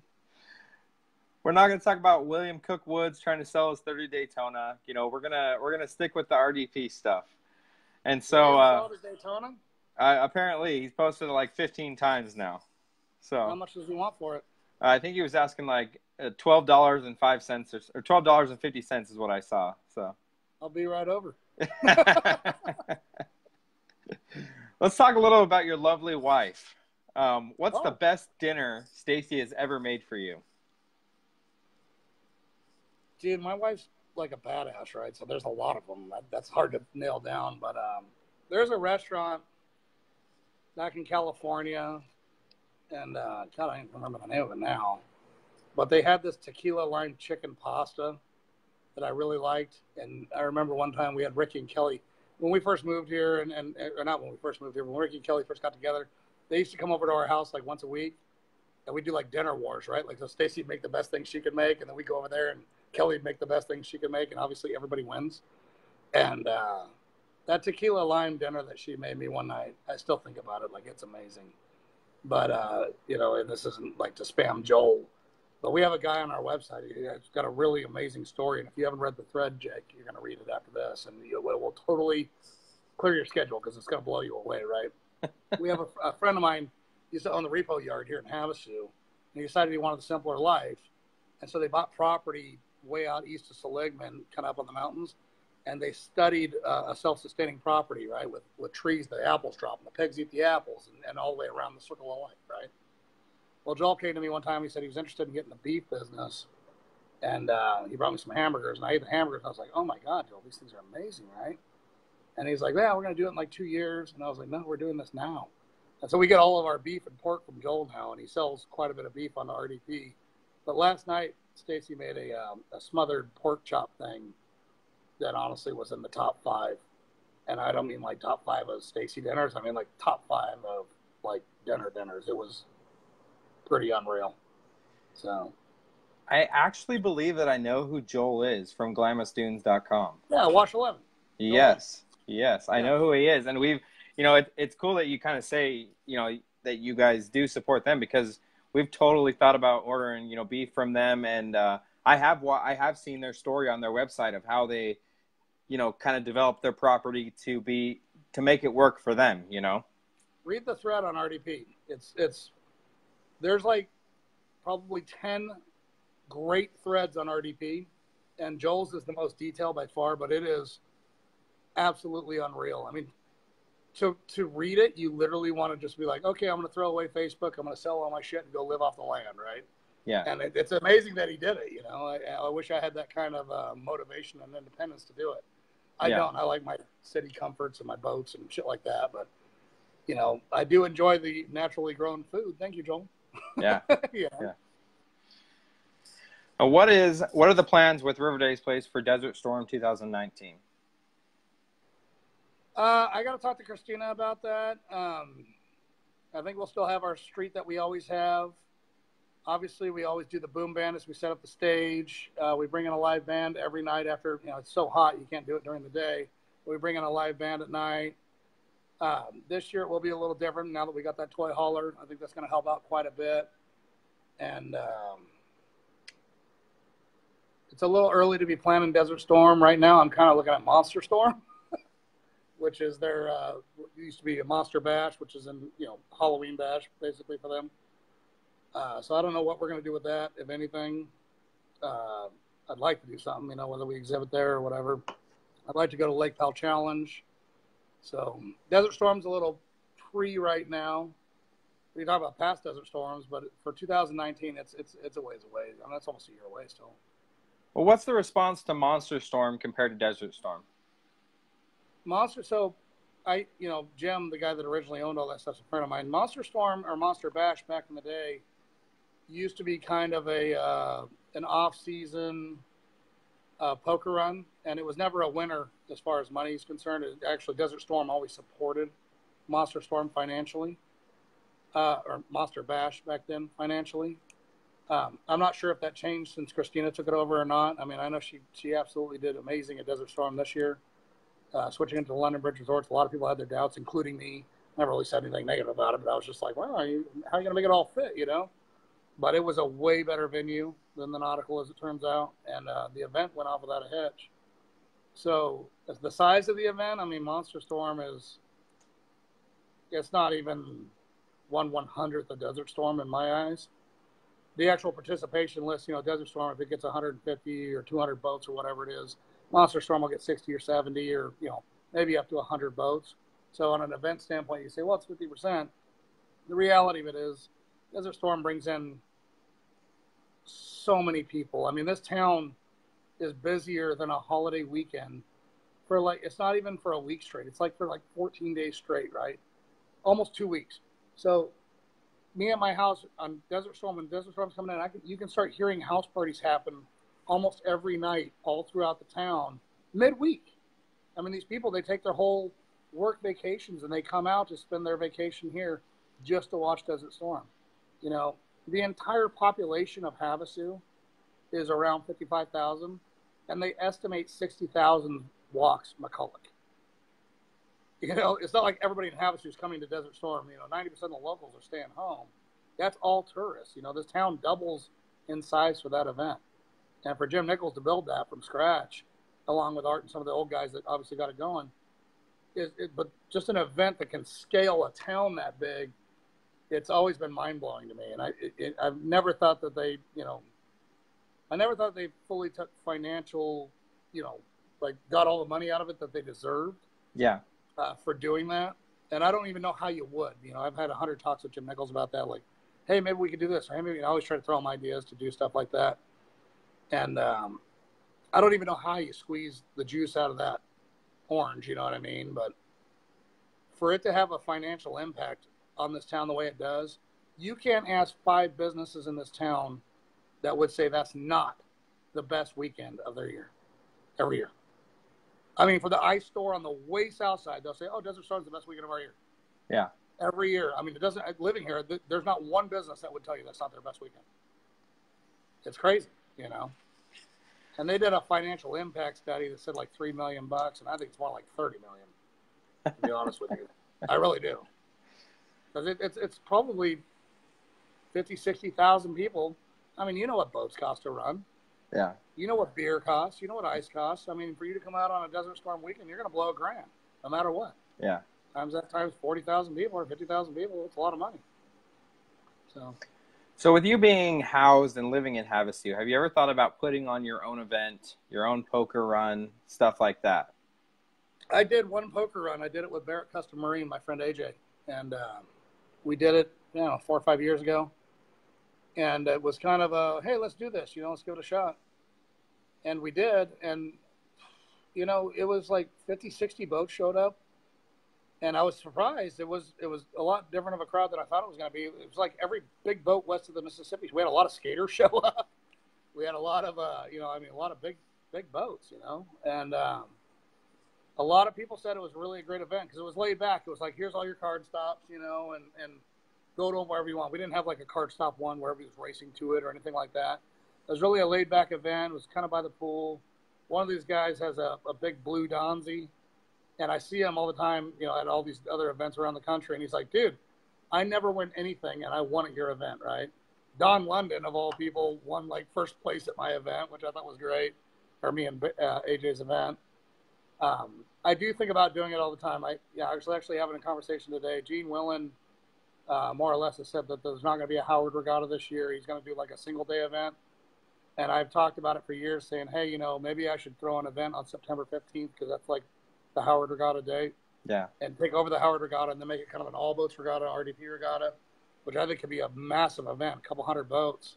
We're not going to talk about William Cook Woods trying to sell his 30 Daytona. You know, we're gonna stick with the RDP stuff. And so Daytona? Apparently he's posted it like 15 times now. So how much does he want for it? I think he was asking like $12.05 or $12.50 is what I saw. So I'll be right over. Let's talk a little about your lovely wife. What's the best dinner Stacy has ever made for you? Dude, my wife's like a badass, right? So there's a lot of them. That's hard to nail down. But there's a restaurant back in California, and God, I don't remember the name of it now. But they had this tequila lime chicken pasta that I really liked. And I remember one time we had Ricky and Kelly when we first moved here, or not when we first moved here, when Ricky and Kelly first got together. They used to come over to our house like once a week, and we do like dinner wars, right? Like so Stacy would make the best thing she could make, and then we go over there and Kelly would make the best things she could make, and obviously everybody wins. And that tequila lime dinner that she made me one night, I still think about it like it's amazing. But, you know, and this isn't like to spam Joel, but we have a guy on our website. He's got a really amazing story, and if you haven't read the thread, Jake, you're going to read it after this, and it will totally clear your schedule because it's going to blow you away, right? We have a friend of mine used to own the repo yard here in Havasu, and he decided he wanted a simpler life, and so they bought property way out east of Seligman, kind of up on the mountains, and they studied a self-sustaining property, right, with trees, the apples drop, and the pigs eat the apples, and all the way around the circle of life, right? Well, Joel came to me one time. He said he was interested in getting the beef business, and he brought me some hamburgers, and I ate the hamburgers, and I was like, oh, my God, Joel, these things are amazing, right? And he's like, yeah, we're going to do it in like 2 years, and I was like, no, we're doing this now. And so we get all of our beef and pork from Joel now, and he sells quite a bit of beef on the RDP. But last night, Stacy made a smothered pork chop thing that honestly was in the top 5. And I don't mean like top 5 of Stacy dinners. I mean like top 5 of like dinners. It was pretty unreal. So I actually believe that I know who Joel is from glamousdunes.com. Yeah, Wash 11. Yes. I know who he is. And we've, you know, it's cool that you kind of say, you know, that you guys do support them because we've totally thought about ordering, you know, beef from them. And I have seen their story on their website of how they, you know, kind of developed their property to make it work for them, you know. Read the thread on RDP. There's like probably 10 great threads on RDP, and Joel's is the most detailed by far, but it is absolutely unreal. I mean, to read it, you literally want to just be like, okay, I'm going to throw away Facebook. I'm going to sell all my shit and go live off the land, right? Yeah. And it's amazing that he did it, you know. I wish I had that kind of motivation and independence to do it. I don't. I like my city comforts and my boats and shit like that. But, you know, I do enjoy the naturally grown food. Thank you, Joel. Yeah. Yeah. What are the plans with River Days Place for Desert Storm 2019? I got to talk to Christina about that. I think we'll still have our street that we always have. Obviously, we always do the boom band as we set up the stage. We bring in a live band every night after, you know, it's so hot you can't do it during the day. We bring in a live band at night. This year it will be a little different now that we got that toy hauler. I think that's going to help out quite a bit. And it's a little early to be planning Desert Storm right now. I'm kind of looking at Monster Storm, which is their used to be a Monster Bash, which is in Halloween Bash basically for them. So I don't know what we're going to do with that, if anything. I'd like to do something, whether we exhibit there or whatever. I'd like to go to Lake Powell Challenge. So Desert Storm's a little pre right now. We talk about past Desert Storms, but for 2019, it's a ways away. I mean, that's almost a year away still. Well, what's the response to Monster Storm compared to Desert Storm? So Jim, the guy that originally owned all that stuff, is a friend of mine. Monster Storm or Monster Bash back in the day used to be kind of an off-season poker run, and it was never a winner as far as money is concerned. Actually, Desert Storm always supported Monster Storm financially, or Monster Bash back then financially. I'm not sure if that changed since Christina took it over or not. I mean, I know she absolutely did amazing at Desert Storm this year. Switching into the London Bridge Resorts, a lot of people had their doubts, including me. Never really said anything negative about it, but I was just like, well, how are you going to make it all fit, But it was a way better venue than the Nautical, as it turns out, and the event went off without a hitch. So as the size of the event, I mean, Monster Storm it's not even 1/100th of Desert Storm in my eyes. The actual participation list, Desert Storm, if it gets 150 or 200 boats or whatever it is, Monster Storm will get 60 or 70 or, maybe up to 100 boats. So on an event standpoint, you say, well, it's 50%. The reality of it is Desert Storm brings in so many people. I mean, this town is busier than a holiday weekend it's not even for a week straight. It's like for 14 days straight, right? Almost 2 weeks. So me at my house on Desert Storm, when Desert Storm's coming in, you can start hearing house parties happen almost every night all throughout the town midweek. I mean, these people, they take their whole work vacations and they come out to spend their vacation here just to watch Desert Storm. The entire population of Havasu is around 55,000, and they estimate 60,000 walks McCulloch. It's not like everybody in Havasu is coming to Desert Storm. 90% of the locals are staying home. That's all tourists. This town doubles in size for that event. And for Jim Nichols to build that from scratch, along with Art and some of the old guys that obviously got it going, but just an event that can scale a town that big, it's always been mind-blowing to me. And I've never thought that they fully took financial, got all the money out of it that they deserved. Yeah. For doing that. And I don't even know how you would. I've had 100 talks with Jim Nichols about that. Like, hey, maybe we could do this. Or, hey, maybe I always try to throw them ideas to do stuff like that. And I don't even know how you squeeze the juice out of that orange, you know what I mean? But for it to have a financial impact on this town the way it does, you can't ask 5 businesses in this town that would say that's not the best weekend of their year, every year. I mean, for the ice store on the way south side, they'll say, oh, Desert Storm's the best weekend of our year. Yeah. Every year. I mean, living here, there's not one business that would tell you that's not their best weekend. It's crazy, And they did a financial impact study that said like $3 million, and I think it's more like 30 million, to be honest with you. I really do. Because it's probably 50, 60,000 people. I mean, you know what boats cost to run. Yeah. You know what beer costs. You know what ice costs. I mean, for you to come out on a Desert Storm weekend, you're going to blow $1,000, no matter what. Yeah. Times 40,000 people or 50,000 people, it's a lot of money. So with you being housed and living in Havasu, have you ever thought about putting on your own event, your own poker run, stuff like that? I did one poker run. I did it with Barrett Custom Marine, my friend AJ. And we did it, 4 or 5 years ago. And it was kind of a, hey, let's do this, let's give it a shot. And we did. And, it was like 50, 60 boats showed up. And I was surprised. It was a lot different of a crowd than I thought it was going to be. It was like every big boat west of the Mississippi. We had a lot of skaters show up. We had a lot of, a lot of big boats, And a lot of people said it was really a great event because it was laid back. It was like, here's all your card stops, and go to them wherever you want. We didn't have like a card stop one where everybody was racing to it or anything like that. It was really a laid back event. It was kind of by the pool. One of these guys has a big blue Donzi, and I see him all the time, at all these other events around the country. And he's like, dude, I never win anything, and I won at your event, right? Don London, of all people, won like first place at my event, which I thought was great, or me and AJ's event. I do think about doing it all the time. I was actually having a conversation today. Gene Willen, more or less, has said that there's not going to be a Howard Regatta this year. He's going to do like a single day event. And I've talked about it for years, saying, hey, you know, maybe I should throw an event on September 15th because that's like the Howard Regatta day. Yeah. And take over the Howard Regatta and then make it kind of an all boats regatta, RDP regatta, which I think could be a massive event, a couple hundred boats,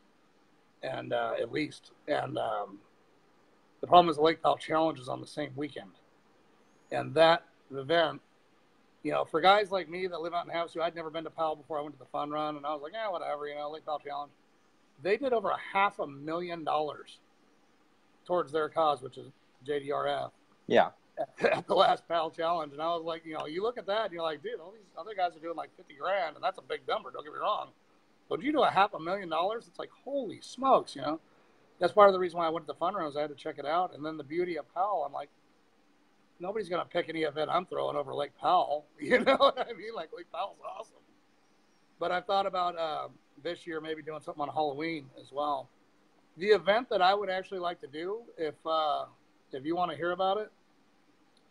and at least. And the problem is the Lake Powell Challenge is on the same weekend. And that event, you know, for guys like me that live out in Havasu, I'd never been to Powell before I went to the fun run, and I was like, whatever, you know, Lake Powell Challenge. They did over $500,000 towards their cause, which is JDRF. Yeah. At the last Powell Challenge. And I was like, you know, you look at that and you're like, dude, all these other guys are doing like 50 grand, and that's a big number, don't get me wrong. But you do $500,000, it's like, holy smokes, you know. That's part of the reason why I went to the fun runs. I had to check it out. And then the beauty of Powell, I'm like, nobody's going to pick any event I'm throwing over Lake Powell. You know what I mean? Like, Lake Powell's awesome. But I thought about this year maybe doing something on Halloween as well. The event that I would actually like to do, if you want to hear about it,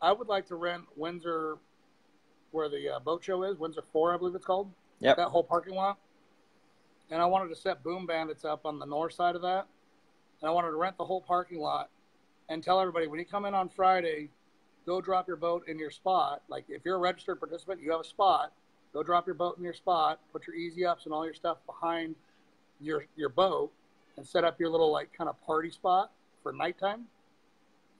I would like to rent Windsor, where the boat show is, Windsor 4, I believe it's called. Yep. That whole parking lot. And I wanted to set Boom Bandits up on the north side of that. And I wanted to rent the whole parking lot and tell everybody, when you come in on Friday, go drop your boat in your spot. Like, if you're a registered participant, you have a spot. Go drop your boat in your spot, put your easy ups and all your stuff behind your boat, and set up your little, like, kind of party spot for nighttime.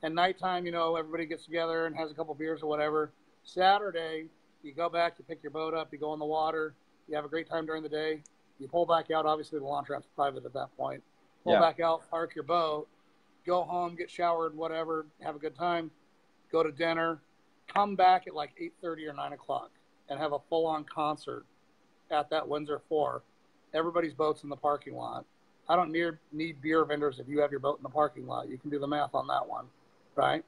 And nighttime, you know, everybody gets together and has a couple beers or whatever. Saturday, you go back, you pick your boat up, you go in the water, you have a great time during the day. You pull back out. Obviously, the launch ramp's private at that point. Pull back out, park your boat, go home, get showered, whatever, have a good time, go to dinner, come back at like 8:30 or 9 o'clock and have a full-on concert at that Windsor 4. Everybody's boat's in the parking lot. I don't need beer vendors if you have your boat in the parking lot. You can do the math on that one, right?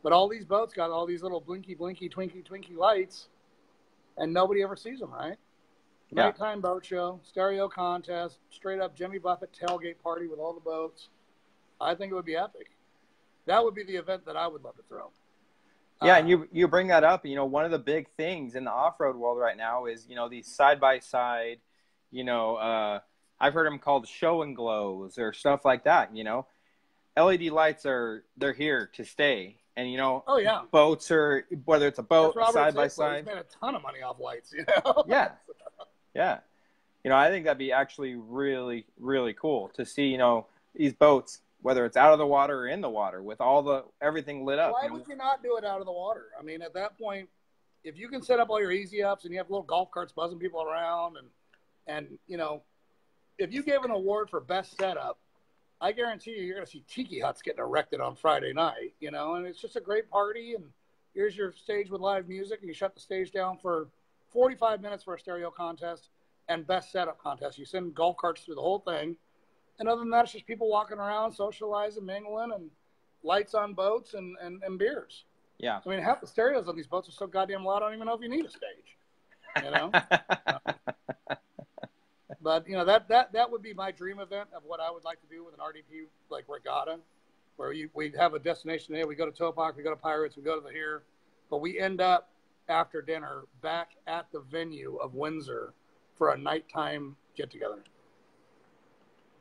But all these boats got all these little blinky, blinky, twinky, twinky lights, and nobody ever sees them, right? Yeah. Nighttime boat show, stereo contest, straight up Jimmy Buffett tailgate party with all the boats. I think it would be epic. That would be the event that I would love to throw. Yeah, and you bring that up. You know, one of the big things in the off-road world right now is, you know, these side-by-side, you know, I've heard them called show and glows or stuff like that, you know. LED lights they're here to stay. And, you know, boats are, whether it's a boat, side-by-side. He's made a ton of money off lights, you know. Yeah. Yeah. You know, I think that'd be actually really, really cool to see, you know, these boats, whether it's out of the water or in the water, with everything lit up. Why would you not do it out of the water? I mean, at that point, if you can set up all your easy ups and you have little golf carts buzzing people around and you know, if you gave an award for best setup, I guarantee you're going to see tiki huts getting erected on Friday night, you know, and it's just a great party. And here's your stage with live music, and you shut the stage down for 45 minutes for a stereo contest and best setup contest. You send golf carts through the whole thing. And other than that, it's just people walking around, socializing, mingling, and lights on boats and beers. Yeah. I mean, half the stereos on these boats are so goddamn loud, I don't even know if you need a stage, you know? But, you know, that would be my dream event of what I would like to do with an RDP, like regatta, where we have a destination there. We go to Topak, we go to Pirates, we go to the here, but we end up after dinner back at the venue of Windsor for a nighttime get-together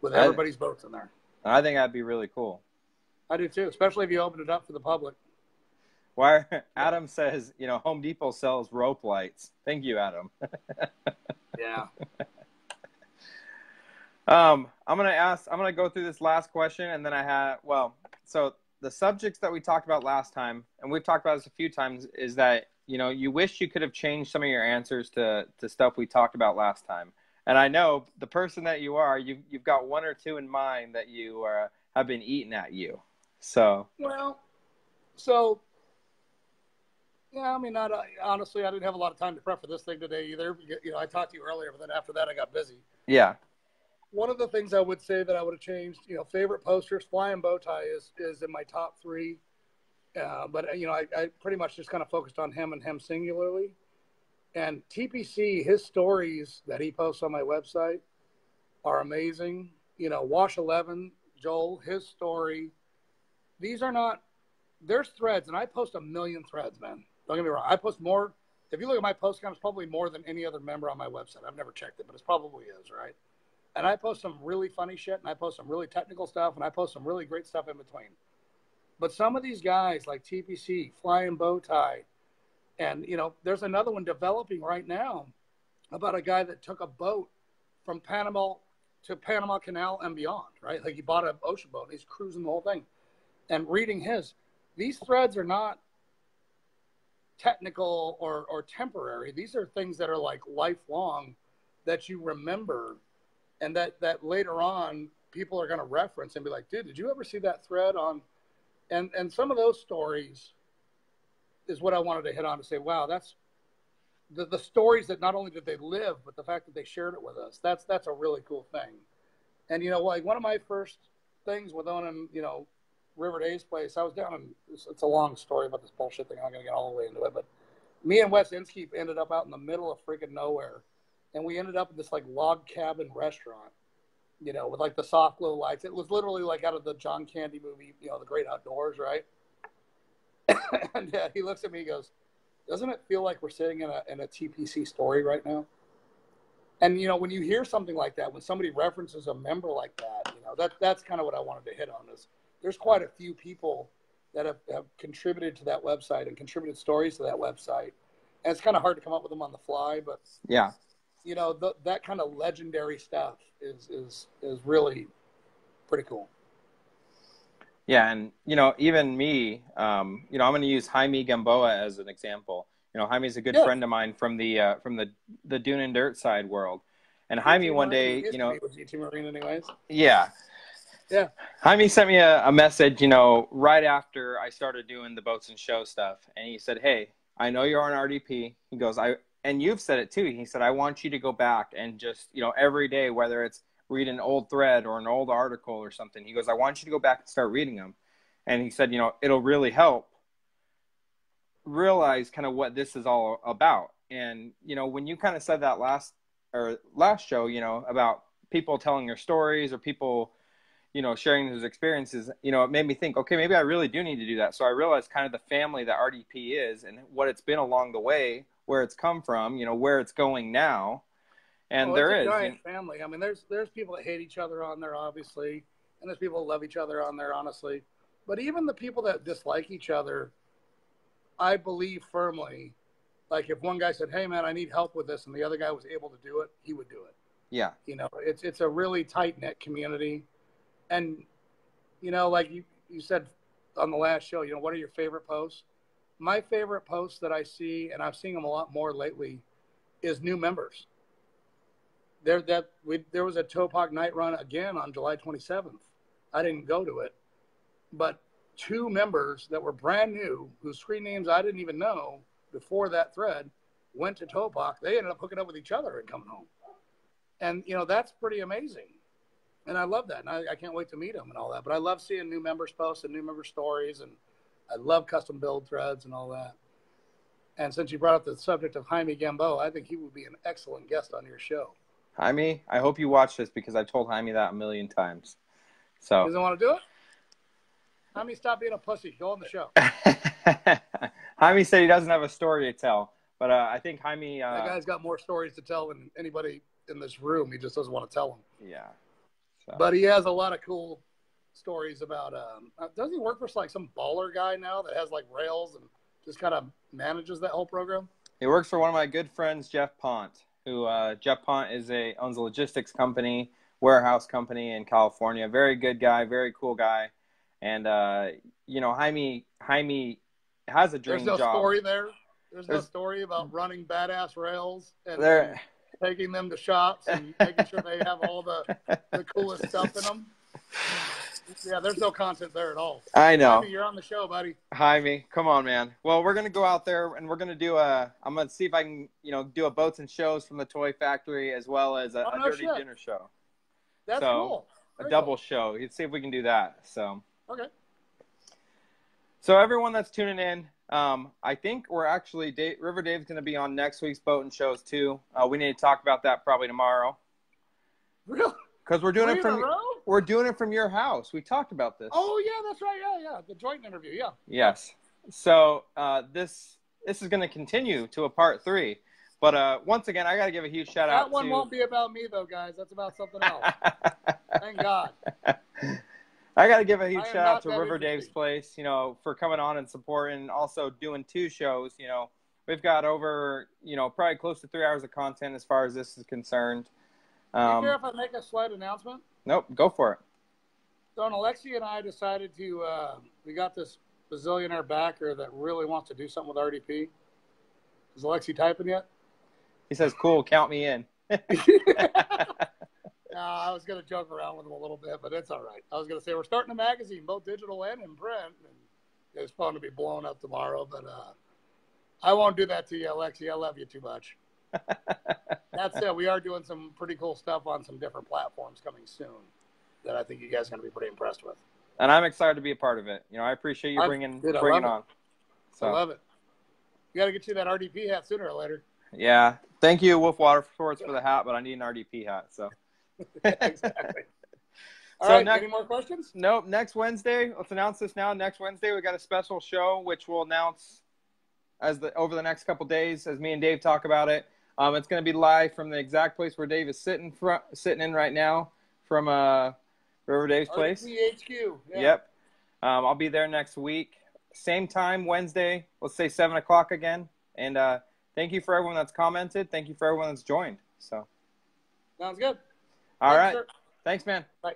with everybody's boats in there. I think that'd be really cool. I do too, especially if you open it up for the public. Why? Adam says, you know, Home Depot sells rope lights. Thank you, Adam. Yeah. I'm gonna go through this last question, and then so the subjects that we talked about last time, and we've talked about this a few times, is that, you know, you wish you could have changed some of your answers to stuff we talked about last time. And I know the person that you are, you've got one or two in mind that you have been eating at you. So. Well, so. Yeah, I mean, honestly, I didn't have a lot of time to prep for this thing today either. You know, I talked to you earlier, but then after that, I got busy. Yeah. One of the things I would say that I would have changed, you know, favorite posters, Flying Bowtie is in my top 3. But, you know, I pretty much just kind of focused on him and him singularly. And TPC, his stories that he posts on my website are amazing. You know, Wash 11, Joel, his story. These are not, there's threads, and I post 1 million threads, man. Don't get me wrong. I post more. If you look at my post count, it's probably more than any other member on my website. I've never checked it, but it probably is, right? And I post some really funny shit, and I post some really technical stuff, and I post some really great stuff in between. But some of these guys like TPC, Flying Bowtie, and, you know, there's another one developing right now about a guy that took a boat from Panama to Panama Canal and beyond, right? Like he bought an ocean boat, and he's cruising the whole thing. And reading these threads are not technical or temporary. These are things that are like lifelong that you remember, and that later on people are going to reference and be like, dude, did you ever see that thread on? And some of those stories is what I wanted to hit on to say, wow, that's the stories that not only did they live, but the fact that they shared it with us. That's a really cool thing. And, you know, like one of my first things with owning, you know, River Dave's place, I was down in, it's a long story about this bullshit thing. I'm not going to get all the way into it, but me and Wes Inskeep ended up out in the middle of freaking nowhere. And we ended up in this like log cabin restaurant, you know, with like the soft glow lights. It was literally like out of the John Candy movie, you know, The Great Outdoors, right? And he looks at me, he goes, doesn't it feel like we're sitting in a TPC story right now? And, you know, when you hear something like that, when somebody references a member like that, you know, that's kind of what I wanted to hit on is there's quite a few people that have contributed to that website and contributed stories to that website. And it's kind of hard to come up with them on the fly, but yeah, you know, that kind of legendary stuff is really pretty cool. Yeah, and, you know, even me, you know, I'm going to use Jaime Gamboa as an example. You know, Jaime's a good friend of mine from the Dune and Dirt side world. And Jaime one day, you know, was GT Marine anyways. Yeah. Jaime sent me a message, you know, right after I started doing the boats and show stuff. And he said, hey, I know you're on RDP. He goes, and you've said it too. He said, I want you to go back and just, you know, every day, whether it's read an old thread or an old article or something. He goes, I want you to go back and start reading them. And he said, you know, it'll really help realize kind of what this is all about. And, you know, when you kind of said that last show, you know, about people telling their stories or people, you know, sharing those experiences, you know, it made me think, okay, maybe I really do need to do that. So I realized kind of the family that RDP is and what it's been along the way, where it's come from, you know, where it's going now. And there is a giant family. I mean, there's people that hate each other on there, obviously, and there's people that love each other on there, honestly. But even the people that dislike each other, I believe firmly, like if one guy said, hey, man, I need help with this, and the other guy was able to do it, he would do it. Yeah. You know, it's a really tight-knit community. And, you know, like you said on the last show, you know, what are your favorite posts? My favorite posts that I see, and I've seen them a lot more lately, is new members. There was a Topak night run again on July 27th. I didn't go to it, but 2 members that were brand new, whose screen names I didn't even know before that thread, went to Topak. They ended up hooking up with each other and coming home. And, you know, that's pretty amazing. And I love that. And I can't wait to meet them and all that. But I love seeing new members post and new member stories. And I love custom build threads and all that. And since you brought up the subject of Jaime Gamboa, I think he would be an excellent guest on your show. Jaime, I hope you watch this because I told Jaime that 1 million times. So. Doesn't want to do it? Jaime, stop being a pussy. Go on the show. Jaime said he doesn't have a story to tell. But I think Jaime... that guy's got more stories to tell than anybody in this room. He just doesn't want to tell them. Yeah. So. But he has a lot of cool stories about... doesn't he work for like some baller guy now that has like rails and just kind of manages that whole program? He works for one of my good friends, Jeff Pont, who Jeff Pont owns a logistics company, warehouse company in California. Very good guy, very cool guy. And, you know, Jaime has a dream job. There's no story there? There's no story about running badass rails and taking them to shops and making sure they have all the coolest stuff in them? Yeah, there's no content there at all. I know. Jaime, you're on the show, buddy. Jaime, come on, man. Well, we're going to go out there and we're going to do I'm going to see if I can, you know, do a boats and shows from the toy factory as well as a dirty dinner show. That's cool. A double show. Let's see if we can do that. So. Okay. So everyone that's tuning in, I think we're actually, River Dave's going to be on next week's boat and shows too. We need to talk about that probably tomorrow. Really? Because we're doing 3 it in from a row? we're doing it from your house. We talked about this. Oh yeah, that's right. Yeah. The joint interview. Yeah. Yes. So this is going to continue to a part 3. But once again, I got to give a huge shout out to... That one won't be about me, though, guys. That's about something else. Thank God. I got to give a huge shout out to River interesting. Dave's Place, you know, for coming on and supporting, and also doing 2 shows. You know, we've got over, you know, probably close to 3 hours of content as far as this is concerned. Do you care if I make a slight announcement? Nope, go for it. So, Alexi and I decided to, we got this bazillionaire backer that really wants to do something with RDP. Is Alexi typing yet? He says, cool, count me in. No, I was going to joke around with him a little bit, but it's all right. I was going to say, we're starting a magazine, both digital and in print. And it's going to be blown up tomorrow, but I won't do that to you, Alexi. I love you too much. That said, we are doing some pretty cool stuff on some different platforms coming soon that I think you guys are going to be pretty impressed with. And I'm excited to be a part of it. You know, I appreciate you bringing on. So. I love it. You got to get you that RDP hat sooner or later. Yeah. Thank you, Wolf Water Sports, for the hat, but I need an RDP hat. So. Exactly. All right. Any more questions? Nope. Next Wednesday, let's announce this now. Next Wednesday, we got a special show, which we'll announce over the next couple days as me and Dave talk about it. It's going to be live from the exact place where Dave is sitting in right now, from River Dave's Place. RDP HQ. Yeah. Yep. I'll be there next week. Same time, Wednesday. Let's say 7 o'clock again. And thank you for everyone that's commented. Thank you for everyone that's joined. So. Sounds good. All right. Thanks, man. Bye.